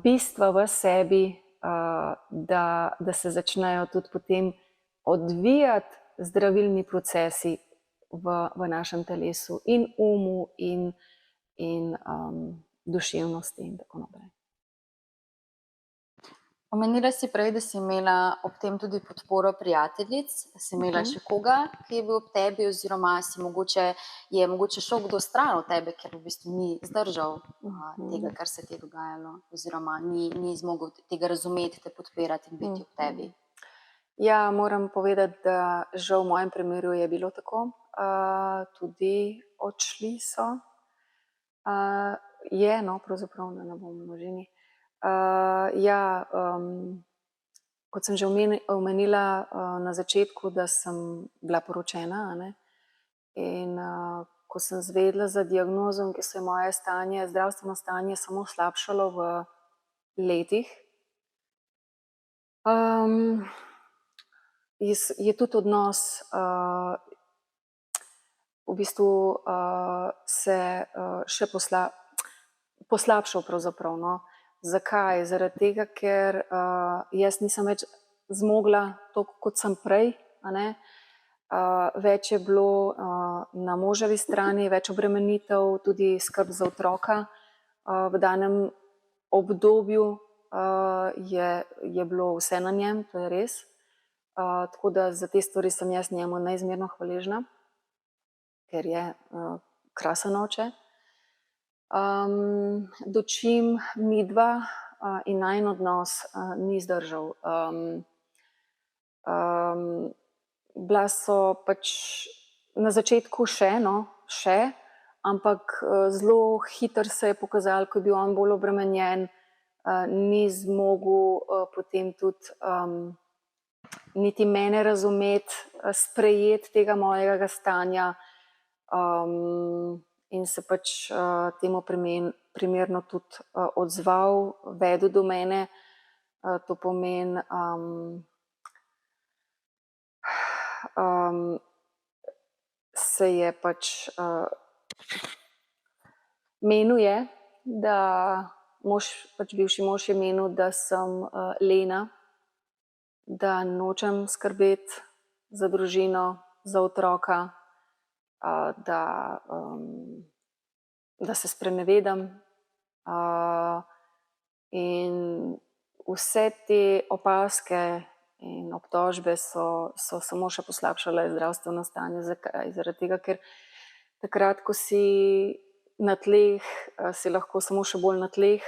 bistva v sebi, da se začnejo tudi potem odvijati zdravilni procesi v našem telesu in umu in duševnosti in tako naprej. Omenila si prej, da si imela ob tem tudi podporo prijateljic, si imela še koga, ki je bil ob tebi, oziroma je mogoče šel kdo stran od tebe, ker v bistvu ni zdržal tega, kar se ti je dogajalo, oziroma ni zmogel tega razumeti, te podpirati in biti ob tebi. Ja, moram povedati, da žal v mojem primeru je bilo tako. Tudi odšli so. Pravzaprav ne bom v množini. Kot sem že omenila na začetku, da sem bila poročena, a ne? In ko sem zvedela za diagnozo, ki se je moje zdravstveno stanje samo slabšalo v letih, je tudi odnos v bistvu se še poslabšal pravzaprav, no. Zakaj? Zaradi tega, ker jaz nisem več zmogla toliko, kot sem prej, a ne. Več je bilo na moževi strani, več obremenitev, tudi skrb za otroka. V danem obdobju je bilo vse na njem, to je res. Tako da za te stvari sem jaz njemu neizmerno hvaležna, ker je krasen oče. Dočim midva in najin odnos ni zdržal. Bila so pač na začetku še, ampak zelo hitro se je pokazalo, ko je bil on bolj obremenjen, ni zmogel potem tudi niti mene razumeti, sprejeti tega mojega stanja in se pač temu primerno tudi odzval, vedel do mene. To pomeni, se je pač menil je, da bivši mož je menil, da sem lena, da nočem skrbeti za družino, za otroka, da se sprenevedam. In vse te opazke in obtožbe so samo še poslabšale zdravstveno stanje. Zakaj? Zaradi tega, ker takrat, ko si na tleh, si lahko samo še bolj na tleh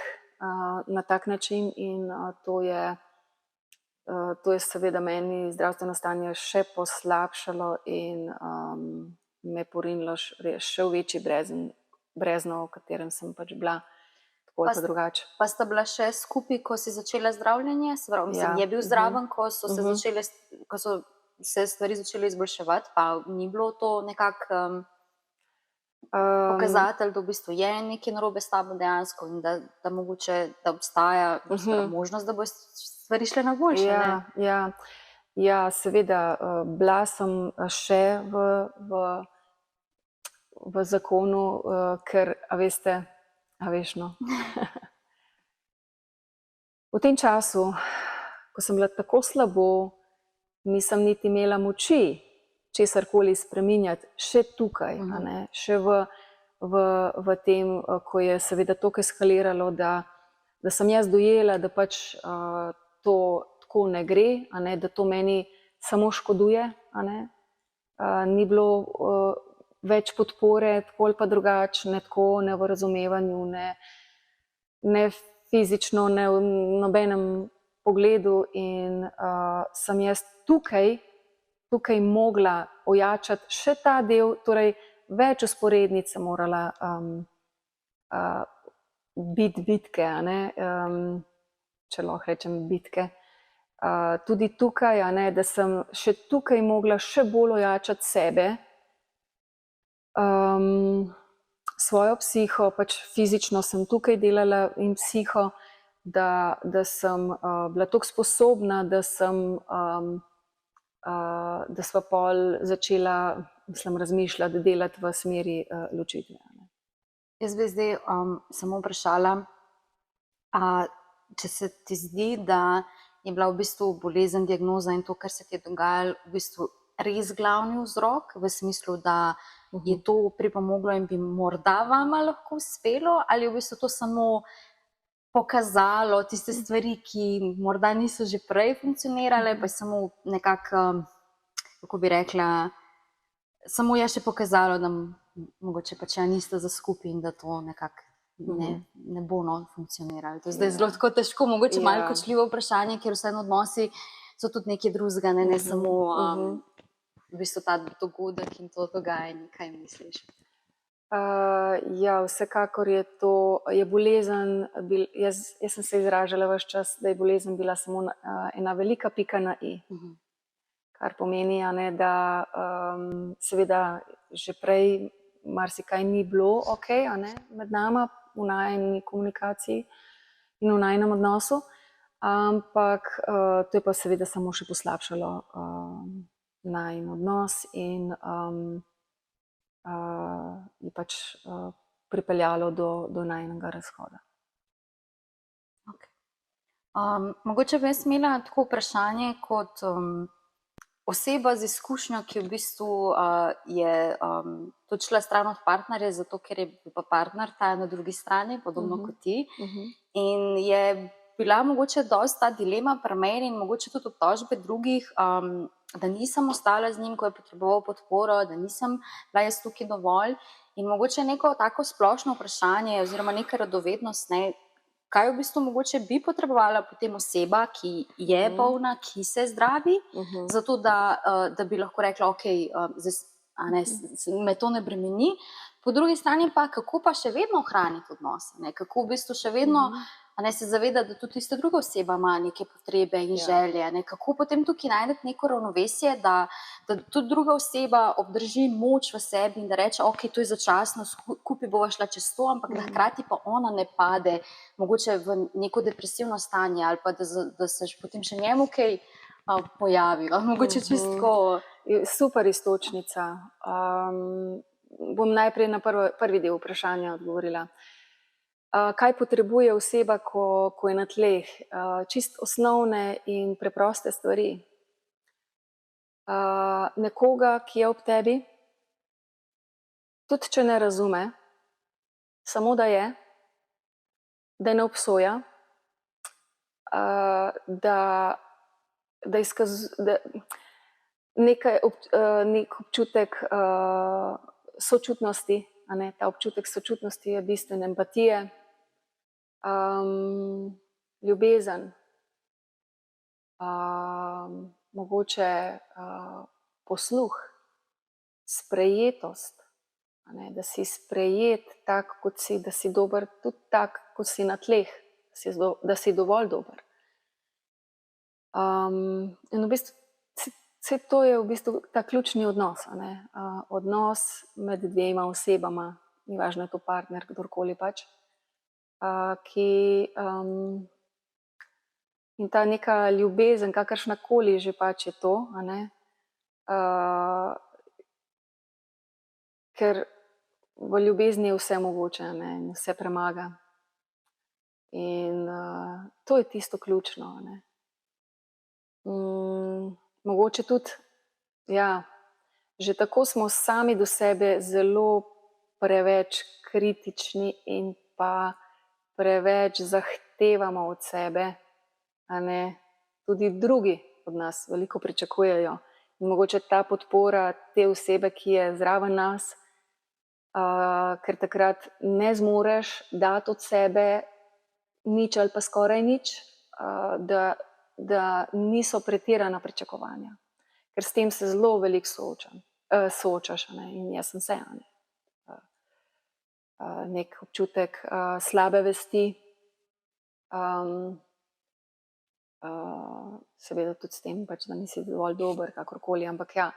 na tak način in to je seveda meni zdravstveno stanje še poslabšalo in me porinilo še v večji brezno, v katerem sem pač bila, tako ali pa drugače. Pa sta bila še skupaj, ko si začela zdravljenje? Je bil zraven, ko so se stvari začele izboljševati, pa ni bilo to nekako pokazatelj, da v bistvu je nekaj narobe s tabo dejansko in da mogoče, da obstaja možnost, da bo stvari šle na boljše, ne? Ja, seveda, bila sem še v zakonu, ker, a veš, no. v tem času, ko sem bila tako slabo, nisem niti imela moči česarkoli spreminjati, še tukaj, a ne, še v tem, ko je seveda toliko eskaliralo, da sem jaz dojela, da pač to tako ne gre, a ne, da to meni samo škoduje, a ne. Ni bilo več podpore, tako ali pa drugače, ne tako, ne v razumevanju, ne fizično, ne v nobenem pogledu in sem jaz tukaj mogla ojačati še ta del, torej več vzporednic sem morala biti bitke, a ne, če lahko rečem bitke. Tudi tukaj, a ne, da sem še tukaj mogla še bolj ojačati sebe, svojo psiho, pač fizično sem tukaj delala in psiho, da sem bila toliko sposobna, da sva pol začela, razmišljati, delati v smeri ločitve. Jaz bi zdaj samo vprašala, če se ti zdi, da je bila v bistvu bolezen, diagnoza in to, kar se ti je dogajalo, v bistvu res glavni vzrok, v smislu, da je to pripomoglo in bi morda vama lahko uspelo, ali je v bistvu to samo pokazalo tiste stvari, ki morda niso že prej funkcionirale, pa je samo nekako, kako bi rekla, samo je še pokazalo, da mogoče pač niste za skupaj in da to nekako ne bo funkcioniralo. To je zdaj zelo tako težko, mogoče malo kočljivo vprašanje, ker vseeno odnosi so tudi nekaj drugega, ne samo v bistvu ta dogodek in to dogajanje. Kaj misliš? Ja, vsekakor je bolezen, jaz sem se izražala ves čas, da je bolezen bila samo ena velika pika na i. Kar pomeni, a ne, da seveda že prej marsikaj ni bilo okej, a ne, med nama v najini komunikaciji in v najinem odnosu, ampak to je pa seveda samo še poslabšalo najin odnos in je pač pripeljalo do najinega razhoda. Mogoče bi jaz imela tako vprašanje kot oseba z izkušnjo, ki v bistvu je tudi šla stran od partnerja, zato ker je bil pa partner ta na drugi strani, podobno kot ti, in je bila mogoče dosti ta dilema pri meni in mogoče tudi obtožbe drugih, da nisem ostala z njim, ko je potreboval podporo, da nisem bila jaz tukaj dovolj in mogoče neko tako splošno vprašanje oziroma neka radovednost, ne, kaj v bistvu mogoče bi potrebovala potem oseba, ki je bolna, ki se zdravi, zato da bi lahko rekla, okej, me to ne bremeni. Po drugi strani pa, kako pa še vedno ohraniti odnose, ne? Kako v bistvu še vedno se zaveda, da tudi tista druga oseba ima neke potrebe in želje, ne? Kako potem tukaj najdeti neko ravnovesje, da tudi druga oseba obdrži moč v sebi in da reče, okej, to je začasno, skupaj bova šla čez to, ampak da hkrati pa ona ne pade mogoče v neko depresivno stanje ali pa da se potem še njemu kaj pojavi. Mogoče čisto Super iztočnica. Bom najprej na prvi del vprašanja odgovorila. Kaj potrebuje oseba, ko je na tleh? Čist osnovne in preproste stvari. Nekoga, ki je ob tebi, tudi če ne razume, samo da ne obsoja, da izkazuje nek občutek sočutnosti, a ne, ta občutek sočutnosti je bistven, empatije, ljubezen, mogoče posluh, sprejetost, a ne, da si sprejet tak, kot si, da si dober tudi tak, kot si na tleh, da si dovolj dober. In v bistvu vse to je v bistvu ta ključni odnos, a ne, odnos med dvema osebama, ni važno, je to partner, kdorkoli pač, ki in ta neka ljubezen, kakršnakoli že pač je to, a ne, ker v ljubezni je vse mogoče, a ne, in vse premaga. In to je tisto ključno. Ne. Mogoče tudi, ja, že tako smo sami do sebe zelo preveč kritični in pa preveč zahtevamo od sebe, a ne, tudi drugi od nas veliko pričakujejo. In mogoče ta podpora te osebe, ki je zraven nas, ker takrat ne zmoreš dati od sebe nič ali pa skoraj nič, da niso pretirana pričakovanja. Ker s tem se zelo veliko soočaš, a ne, in jaz sem se, a ne. Nek občutek slabe vesti, seveda tudi s tem, pač, da nisi dovolj dober, kakorkoli, ampak ja,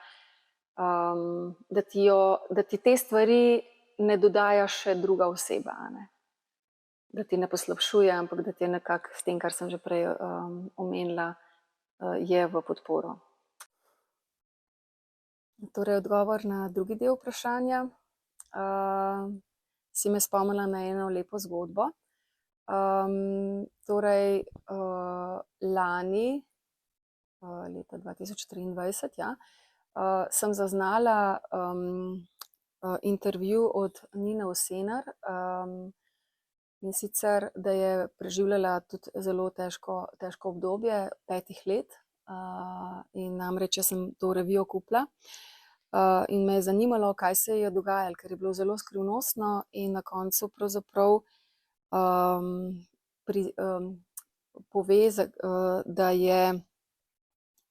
da ti te stvari ne dodaja še druga oseba, a ne. Da ti ne poslabšuje, ampak da ti je nekako s tem, kar sem že prej omenila, je v podporo. Torej, odgovor na drugi del vprašanja. Si me spomnila na eno lepo zgodbo. Torej, lani, leta 2023, ja, sem zaznala intervju od Nine Osenar, in sicer, da je preživljala tudi zelo težko obdobje 5 let, in namreč jaz sem to revijo kupila, in me je zanimalo, kaj se je dogajalo, ker je bilo zelo skrivnostno in na koncu pravzaprav pove, da je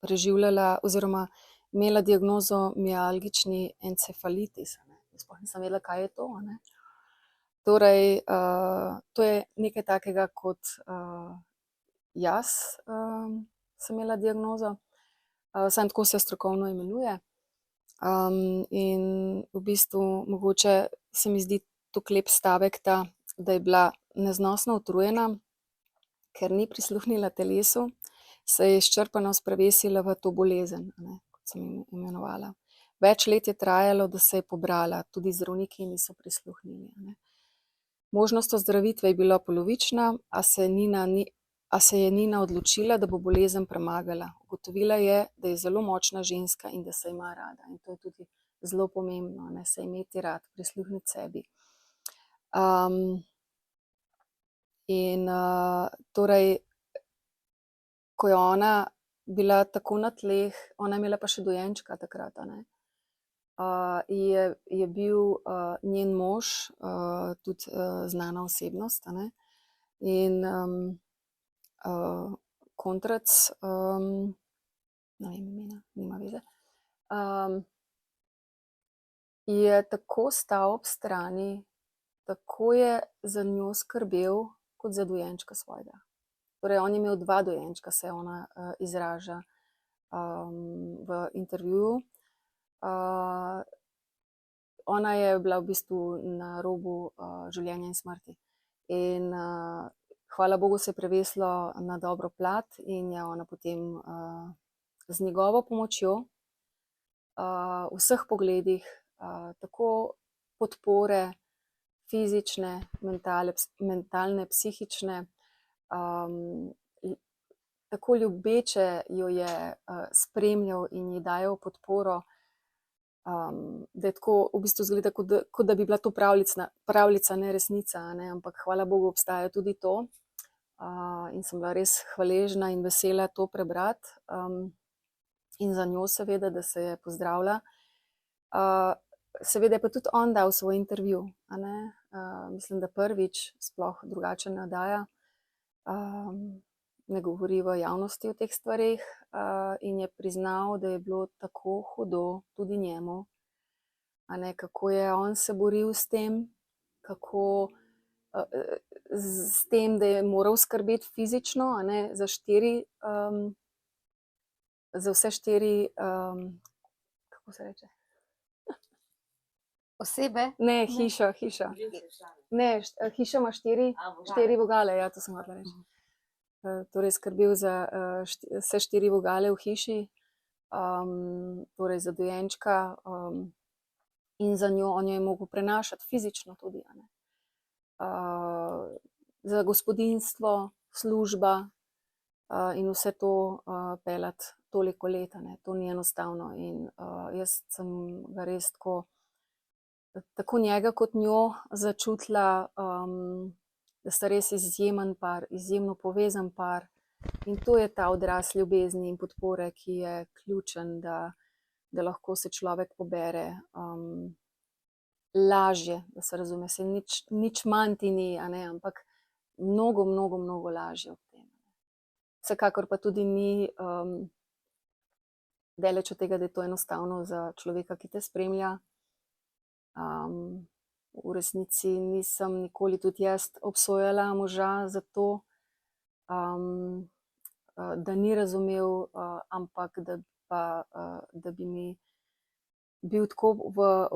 preživljala oziroma imela diagnozo mialgični encefalitis. Sploh nisem vedela, kaj je to, a ne. Torej, to je nekaj takega kot jaz sem imela diagnozo, samo tako se strokovno imenuje. In v bistvu mogoče se mi zdi tako lep stavek ta, da je bila neznosno utrujena, ker ni prisluhnila telesu, se je izčrpano sprevesila v to bolezen, ne, kot sem imenovala. Več let je trajalo, da se je pobrala, tudi zdravniki niso prisluhnili, ne. Možnost ozdravitve je bila polovična, a se je Nina odločila, da bo bolezen premagala. Ugotovila je, da je zelo močna ženska in da se ima rada. In to je tudi zelo pomembno, ne, se imeti rad, prisluhniti sebi. Torej, ko je ona bila tako na tleh, ona je imela pa še dojenčka takrat, a ne, je bil njen mož tudi znana osebnost, a ne, in Kontrac, ne vem imena, nima veze, je tako stal ob strani, tako je za njo skrbel kot za dojenčka svojega. Torej, on je imel 2 dojenčka, se ona izraža v intervjuju. Ona je bila v bistvu na robu življenja in smrti. In hvala Bogu se je prevesilo na dobro plat in je ona potem z njegovo pomočjo v vseh pogledih, tako podpore, fizične, mentalne, psihične, tako ljubeče jo je spremljal in ji dajal podporo, da je tako v bistvu izgleda, kot da bi bila to pravljica, ne resnica, ne, ampak hvala Bogu obstaja tudi to. In sem bila res hvaležna in vesela to prebrati, in za njo seveda, da se je pozdravila. Seveda je pa tudi on dal svoj intervju, a ne, mislim, da prvič, sploh drugače ne daja, ne govori v javnosti o teh stvareh, in je priznal, da je bilo tako hudo tudi njemu, a ne, kako je on se boril s tem, kako s tem, da je moral skrbeti fizično, a ne, za vse 4, kako se reče? Osebe? Ne, hiša. Ne, hiša ima 4 vogale, ja, to sem hotela reči. Torej, skrbel za vse 4 vogale v hiši, torej za dojenčka, in za njo, on jo je mogel prenašati fizično tudi, a ne. za gospodinjstvo, služba in vse to peljati toliko let, a ne. To ni enostavno in jaz sem ga res tako njega kot njo začutila, da sta res izjemen par, izjemno povezan par. In to je ta odraz ljubezni in podpore, ki je ključen, da lahko se človek pobere lažje, da se razume. Se nič manj ti ni, a ne, ampak mnogo, mnogo, mnogo lažje ob tem. Vsekakor pa tudi ni daleč od tega, da je to enostavno za človeka, ki te spremlja. V resnici nisem nikoli tudi jaz obsojala moža za to, da ni razumel, ampak da bi mi bil tako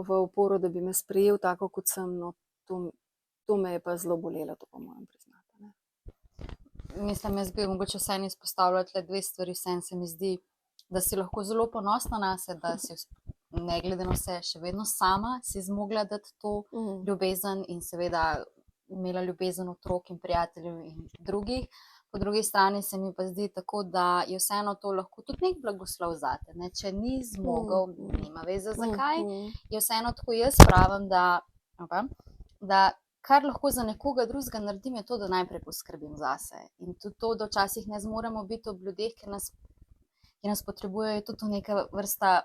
v oporo, da bi me sprejel tako, kot sem. No, to me je pa zelo bolelo, to pa moram priznati, ne. Mislim, jaz bi mogoče vseeno izpostavila tle dve stvari. Vseeno se mi zdi, da si lahko zelo ponosna nase, da si ne glede na vse še vedno sama si zmogla dati to ljubezen in seveda imela ljubezen otrok in prijateljev in drugih. Po drugi strani se mi pa zdi tako, da je vseeno to lahko tudi nek blagoslov zate, ne? Če ni zmogel, nima veze zakaj, je vseeno tako jaz pravim, da kar lahko za nekoga drugega naredim, je to, da najprej poskrbim zase. In tudi to, da včasih ne zmoremo biti ob ljudeh, ki nas potrebujejo, je tudi neka vrsta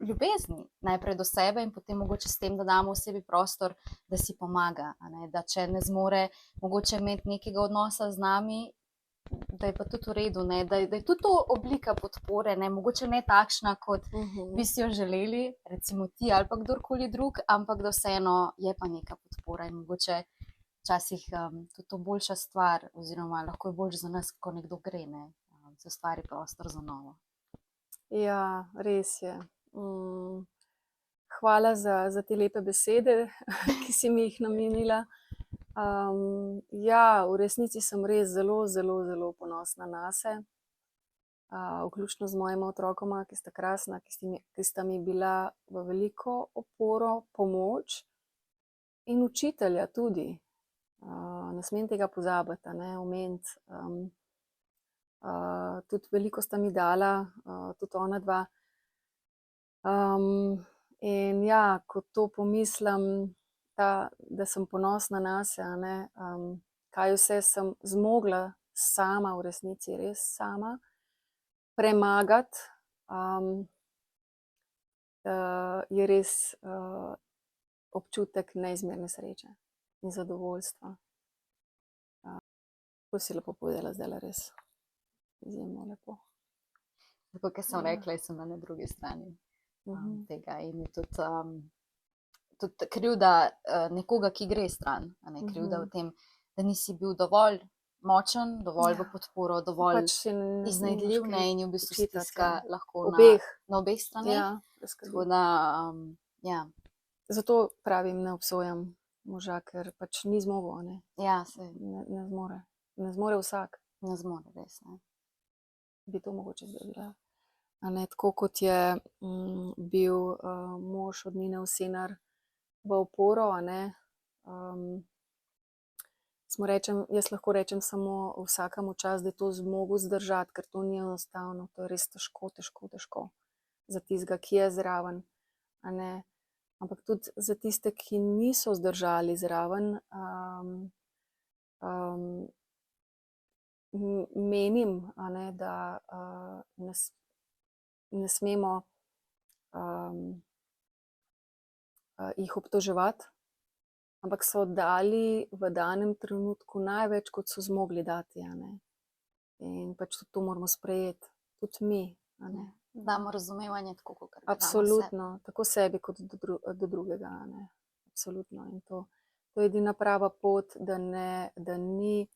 ljubezni, najprej do sebe in potem mogoče s tem, da damo osebi prostor, da si pomaga, a ne? Da če ne zmore mogoče imeti nekega odnosa z nami, da je pa tudi v redu, ne? Da je tudi to oblika podpore, ne? Mogoče ne takšna, kot bi si jo želeli, recimo ti ali pa kdorkoli drug, ampak da vseeno je pa neka podpora in mogoče včasih tudi to boljša stvar oziroma lahko je boljše za nas, ko nekdo gre, ne? Se ustvari prostor za novo. Ja, res je. Hvala za te lepe besede, ki si mi jih namenila. Ja, v resnici sem res zelo, zelo, zelo ponosna nase. Vključno z mojima otrokoma, ki sta krasna, ki sta mi bila v veliko oporo, pomoč in učitelja tudi. Ne smem tega pozabiti, ne, omeniti. Tudi veliko sta mi dala, tudi ona dva. In ja, ko to pomislim, da sem ponosna nase, a ne, kaj vse sem zmogla sama, v resnici res sama, premagati, je res občutek neizmerne sreče in zadovoljstva. To si lepo povedala zdajle, res izjemno lepo. Tako, kot sem rekla, sem na drugi strani tega in je tudi krivda nekoga, ki gre stran, a ne, krivda v tem, da nisi bil dovolj močen, dovolj v podporo, dovolj iznajdljiv, ne, in je v bistvu stiska lahko na obeh straneh. Tako da, ja. Zato pravim, ne obsojam moža, ker pač ni zmogel, ne. Ja, saj. Ne zmore. Ne zmore vsak. Ne zmore, res, ne. Bi to mogoče zdaj bila. A ne, tako kot je bil mož od Nine Ovsenar v oporo, a ne. Jaz lahko rečem samo vsakemu čas, da je to zmogel zdržati, ker to ni enostavno, to je res težko, težko, težko. Za tistega, ki je zraven, a ne. Ampak tudi za tiste, ki niso zdržali zraven, menim, a ne, da ne smemo jih obtoževati, ampak so dali v danem trenutku največ, kot so zmogli dati, a ne. In pač tudi to moramo sprejeti, tudi mi, a ne. Damo razumevanje tako, kakor ga damo Absolutno, tako sebi kot do drugega, a ne. Absolutno. In to je edina prava pot, da ni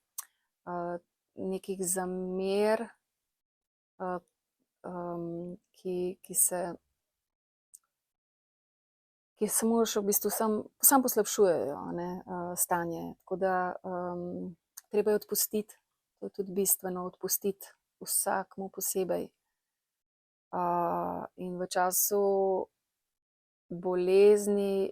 nekih zamer, ki samo še v bistvu sam poslabšujejo, a ne, stanje. Tako da treba je odpustiti, to je tudi bistveno, odpustiti vsakmu posebej. In v času bolezni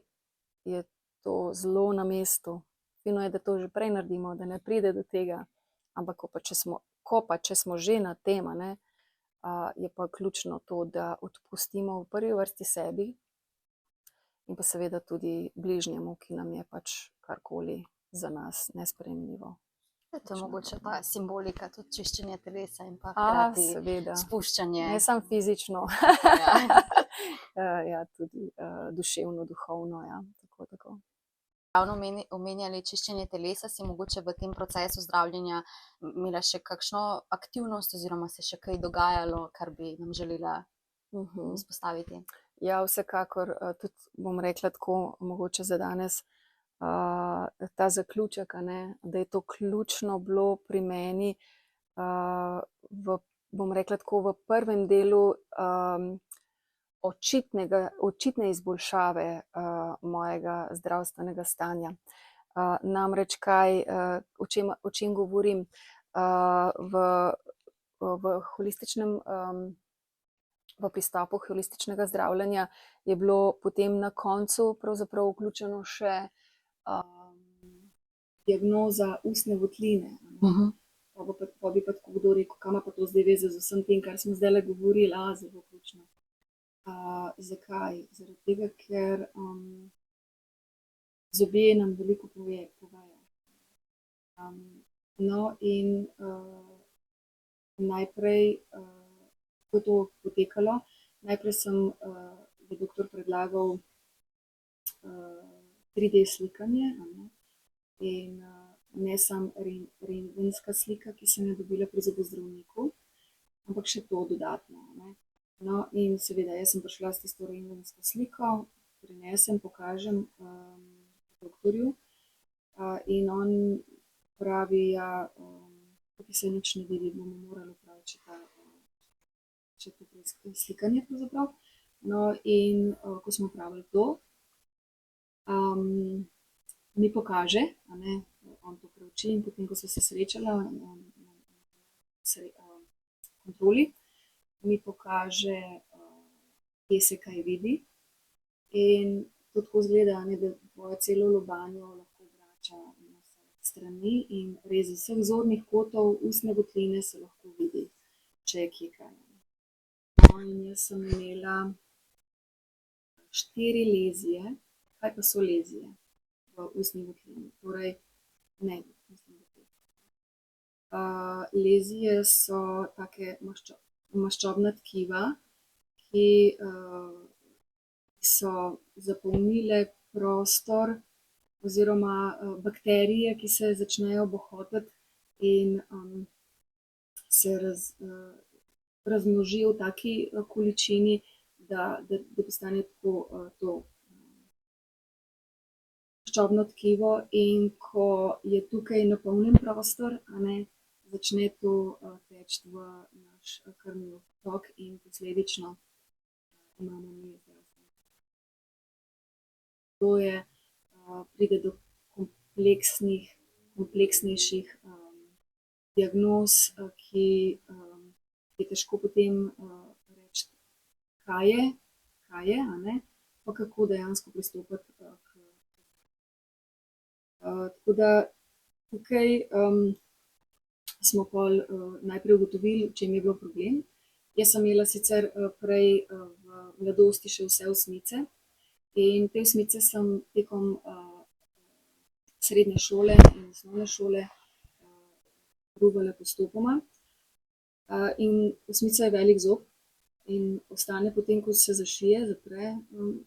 je to zelo na mestu fino je, da to že prej naredimo, da ne pride do tega. Ampak ko pa če smo že na tem, a ne, je pa ključno to, da odpustimo v prvi vrsti sebi in pa seveda tudi bližnjemu, ki nam je pač karkoli za nas nesprejemljivo. To je mogoče ta simbolika, tudi čiščenje telesa in pa A, hkrati seveda. spuščanje. Ne samo fizično, Ja. ja, tudi duševno, duhovno, ja, tako. Ravno omenjali čiščenje telesa, si mogoče v tem procesu zdravljenja imela še kakšno aktivnost oziroma se še kaj dogajalo, kar bi nam želela izpostaviti? Ja, vsekakor, tudi bom rekla tako, mogoče za danes, ta zaključek, a ne, da je to ključno bilo pri meni, bom rekla tako, v prvem delu očitne izboljšave mojega zdravstvenega stanja. Namreč o čem govorim, v holističnem v pristopu holističnega zdravljenja je bilo potem na koncu pravzaprav vključeno še diagnoza ustne votline. Pa bi pa tako kdo rekel, kaj ima pa to zdaj veze z vsem tem, kar smo zdajle govorili, zelo ključno. Zakaj? Zaradi tega, ker zobje nam veliko povejo. No in najprej, ko je to potekalo, najprej je doktor predlagal 3D slikanje, in ne samo rentgenska slika, ki sem jo dobila pri zobozdravniku, ampak še to dodatno. No in seveda, jaz sem prišla s tisto rentgensko sliko, prinesem, pokažem doktorju in on pravi, ja, tukaj se nič ne vidi, bomo morali opraviti še to slikanje pravzaprav. No in ko smo opravili to, mi pokaže, on to preuči in potem, ko so se srečala na kontroli, mi pokaže, kje se kaj vidi in to tako izgleda, da tvojo celo lobanjo lahko vrača na vse strani in res z vseh zornih kotov ustne votline se lahko vidi, če je kje kaj. No in jaz sem imela 4 lezije. Kaj pa so lezije v ustni votlini? Torej, ne, mislim, da to. Lezije so take maščobna tkiva, ki so zapolnile prostor oziroma bakterije, ki se začnejo bohotiti in se razmnožijo v taki količini, da postane tako to maščobno tkivo, in ko je tukaj napolnjen prostor, začne to teči v naš krvni obtok in posledično imamo mi zdravstveno. To je, pride do kompleksnejših diagnoz, ki je težko potem reči, kaj je, pa kako dejansko pristopiti tako da tukaj smo pol najprej ugotovili, v čem je bilo problem. Jaz sem imela sicer prej v mladosti še vse osmice in te osmice sem tekom srednje šole in osnovne šole ruvala postopoma. In osmica je velik zob in ostane potem, ko se zašije, zapre,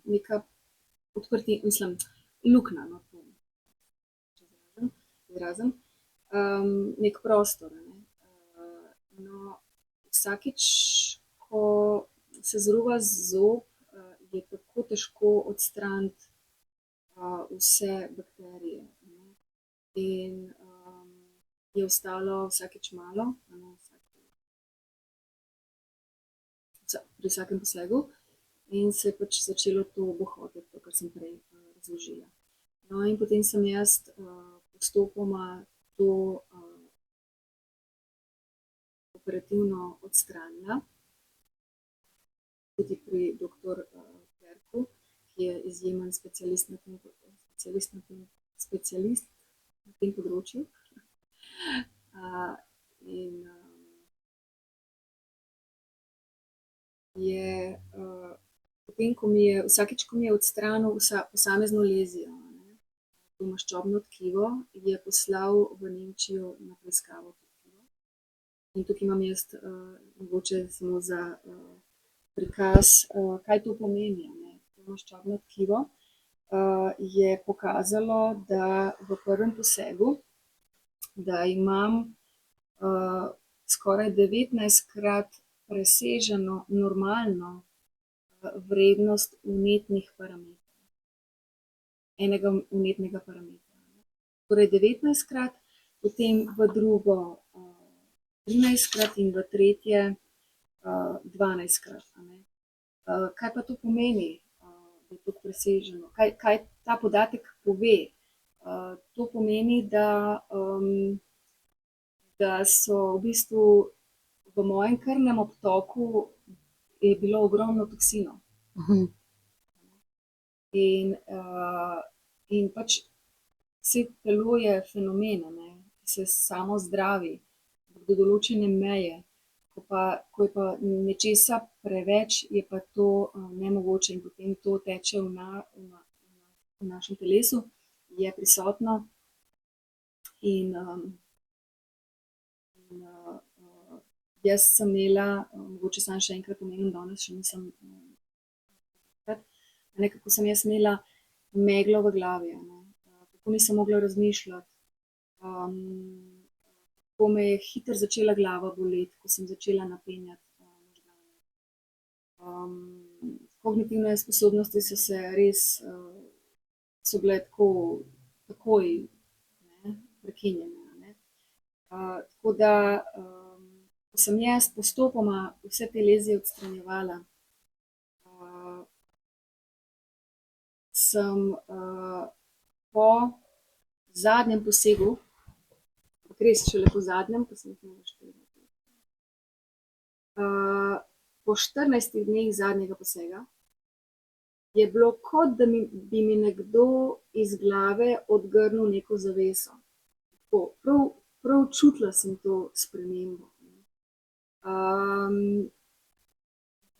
neka luknja, no, izrazim, nek prostor. No, vsakič, ko se zruva zob, je tako težko odstraniti vse bakterije. In je ostalo vsakič malo, pri vsakem posegu, in se je pač začelo to bohotiti, to, kar sem prej razložila. No, in potem sem jaz postopoma to operativno odstranila, tudi pri doktor Perku, ki je izjemen specialist na tem področju. In je potem, vsakič, ko mi je odstranil posamezno lezijo, ne, to maščobno tkivo, je poslal v Nemčijo na preiskavo to tkivo. In tukaj imam jaz mogoče samo za prikaz, kaj to pomeni. Ne. To maščobno tkivo je pokazalo, da v prvem posegu, da imam skoraj 19-krat preseženo normalno vrednost vnetnih parametrov. Enega vnetnega parametra. Torej 19-krat, potem v drugo 13-krat in v tretje 12-krat. Kaj pa to pomeni, da je to preseženo? Kaj ta podatek pove? To pomeni, da so v bistvu v mojem krvnem obtoku je bilo ogromno toksinov. In pač vse telo je fenomen, ne, ki se samo zdravi do določene meje. Ko je pa nečesa preveč, je pa to nemogoče in potem to teče v našem telesu, je prisotno. In jaz sem imela, mogoče samo še enkrat omenim, danes še nisem, nekako sem jaz imela meglo v glavi, kako nisem mogla razmišljati, kako me je hitro začela glava boleti, ko sem začela napenjati možgane. Kognitivne sposobnosti so se res, so bile takoj prekinjene. Tako da ko sem jaz postopoma vse te lezije odstranjevala, sem po zadnjem posegu, res šele po zadnjem, ko sem jih imela 14 let, po 14 dneh zadnjega posega, je bilo, kot da bi mi nekdo iz glave odgrnil neko zaveso. Prav čutila sem to spremembo.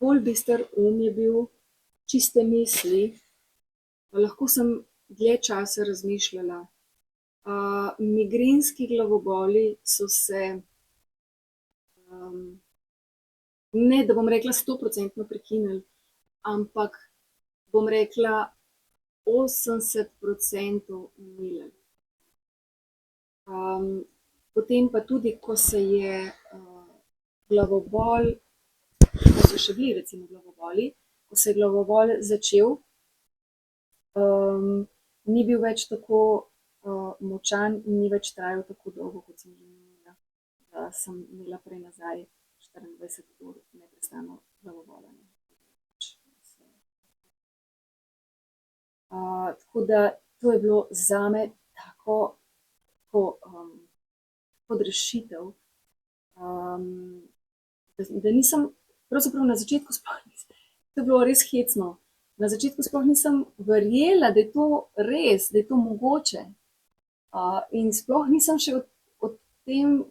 Bolj bister je bil, čiste misli, lahko sem dlje časa razmišljala. Migrenski glavoboli so se, ne da bom rekla 100% prekinili, ampak bom rekla 80% umilili. Potem pa tudi, ko se je glavobol, ko so še bili recimo glavoboli, ko se je glavobol začel, ni bil več tako močan in ni več trajal tako dolgo, kot sem že imela. Da sem imela prej nazaj 24 ur neprestano glavobolanje. Tako da to je bilo zame tako odrešitev, da nisem, pravzaprav na začetku sploh nisem, to je bilo res hecno. Na začetku sploh nisem verjela, da je to res, da je to mogoče. In sploh nisem še o tem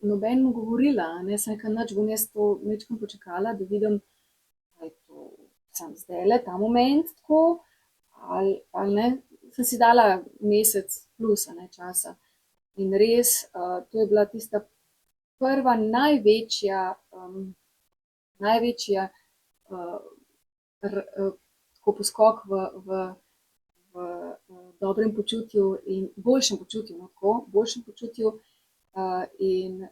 nobenemu govorila, sem rekla, nič, bom jaz to majčkeno počakala, da vidim, da je to samo zdajle, ta moment tako, ali ne. Sem si dala mesec plus časa. In res, to je bila tista prva največja tako poskok v dobrem počutju in boljšem počutju, boljšem počutju in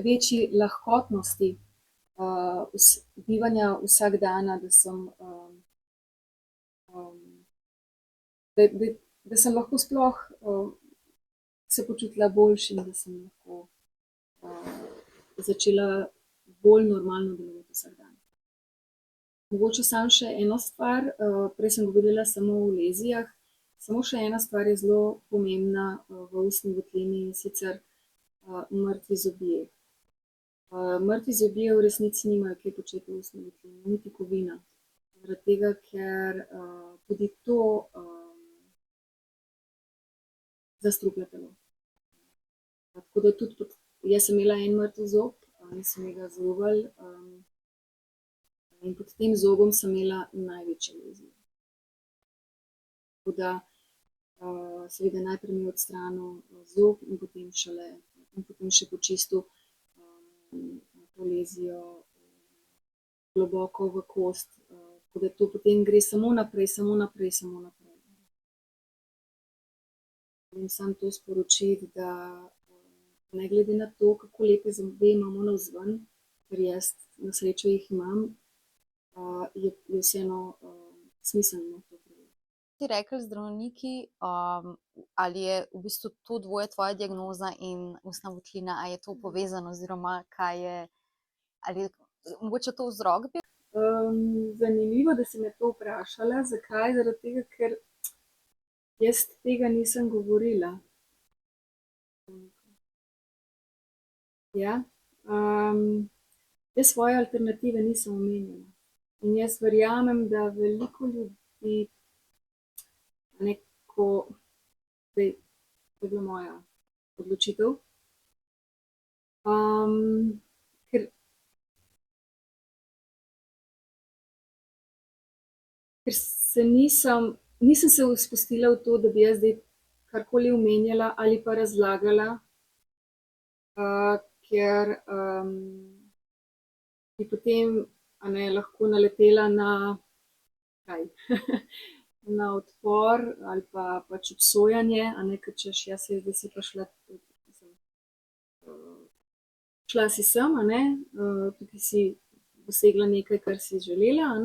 večji lahkotnosti bivanja vsak dan, da sem lahko sploh se počutila boljše in da sem lahko začela bolj normalno delovati vsak dan. Mogoče samo še eno stvar, prej sem govorila samo o lezijah, samo še ena stvar je zelo pomembna v ustni votlini, in sicer mrtvi zobje. Mrtvi zobje v resnici nimajo kaj početi v ustni votlini, niti kovina. Zaradi tega, ker tudi to zastrupila telo. Tako da tudi jaz sem imela en mrtev zob, in so mi ga zobali, in pod tem zobom sem imela največje lezijo. Tako da seveda najprej mi je odstranil zob in potem še počistil to lezijo globoko v kost. Tako da to potem gre samo naprej. Želim samo to sporočiti, da ne glede na to, kako lepe zobe imamo navzven, ker jaz na srečo jih imam, je vseeno smiselno to preveriti. Ti rekli zdravniki, ali je v bistvu to dvoje tvoja diagnoza in ustna votlina, a je to povezano oziroma kaj je, ali je mogoče to vzrok bil? Zanimivo, da si me to vprašala. Zakaj? Zaradi tega, ker jaz tega nisem govorila. Ja, jaz svoje alternative nisem omenjala. In jaz verjamem, da veliko ljudi to je bila moja odločitev, ker se nisem se spustila v to, da bi jaz zdaj karkoli omenjala ali pa razlagala, ker bi potem lahko naletela na na odpor ali pa pač obsojanje, ker češ, zdaj si pa šla si sem, tukaj si dosegla nekaj, kar si želela,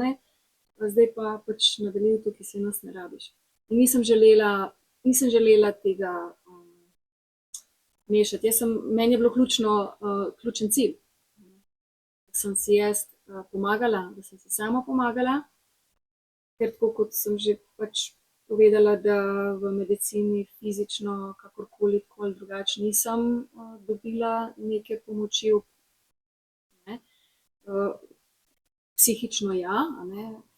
zdaj pa pač nadaljuj tukaj, si nas ne rabiš. In nisem želela tega mešati. Meni je bilo ključen cilj, da sem si jaz pomagala, da sem si sama pomagala, ker tako kot sem že pač povedala, da v medicini fizično kakorkoli ali drugače nisem dobila neke pomoči, psihično ja,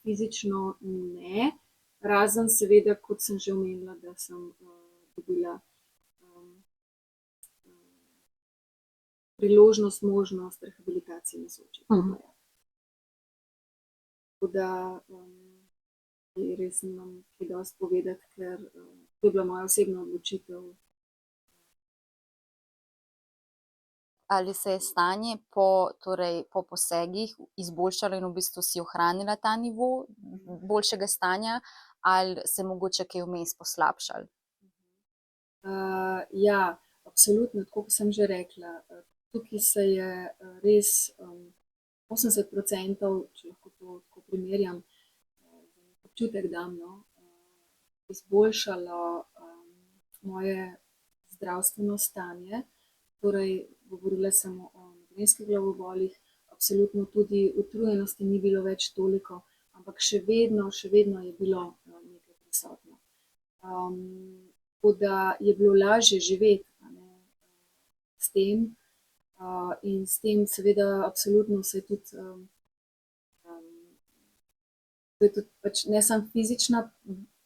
fizično ne, razen seveda, kot sem že omenila, da sem dobila priložnost, možnost rehabilitacije nosočih. Tako da res nimam kaj dosti povedati, ker to je bila moja osebna odločitev. Ali se je stanje po posegih izboljšalo in v bistvu si ohranila ta nivo boljšega stanja, ali se je mogoče kaj vmes poslabšalo? Ja, absolutno, tako kot sem že rekla. Tukaj se je res 80%, če lahko to tako primerjam, občutek dam, izboljšalo moje zdravstveno stanje. Torej, govorila sem o migrenskih glavobolih, absolutno tudi utrujenosti ni bilo več toliko, ampak še vedno je bilo nekaj prisotno. Tako da je bilo lažje živeti s tem, in s tem seveda absolutno se je tudi pač ne samo fizična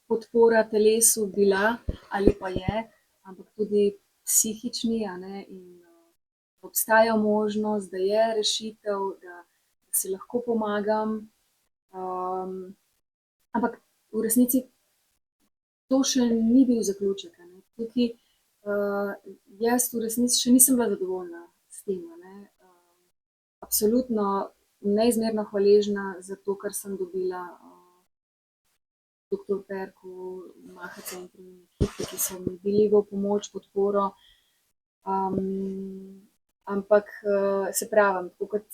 podpora telesu bila ali pa je, ampak tudi psihični, in obstaja možnost, da je rešitev, da si lahko pomagam. Ampak v resnici to še ni bil zaključek. Tukaj jaz v resnici še nisem bila zadovoljna s tem. Absolutno neizmerno hvaležna za to, kar sem dobila doktor Perku, Maha centru in ekipi, ki so mi bili v pomoč, podporo. Ampak se pravim, tako kot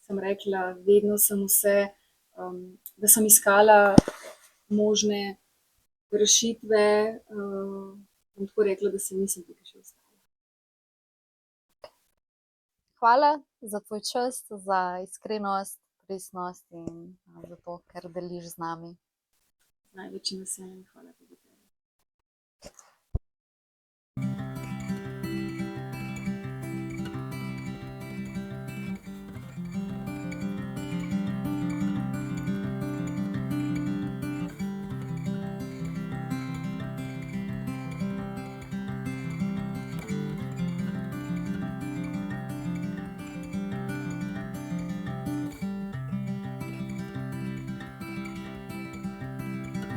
sem rekla, vedno sem da sem iskala možne rešitve, bom tako rekla, da se nisem tukaj še ostala. Hvala za tvoj čas, za iskrenost, pristnost in za to, ker deliš z nami. Največji veseljem, hvala tudi tebi.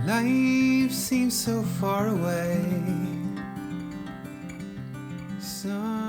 Life seems so far away. Some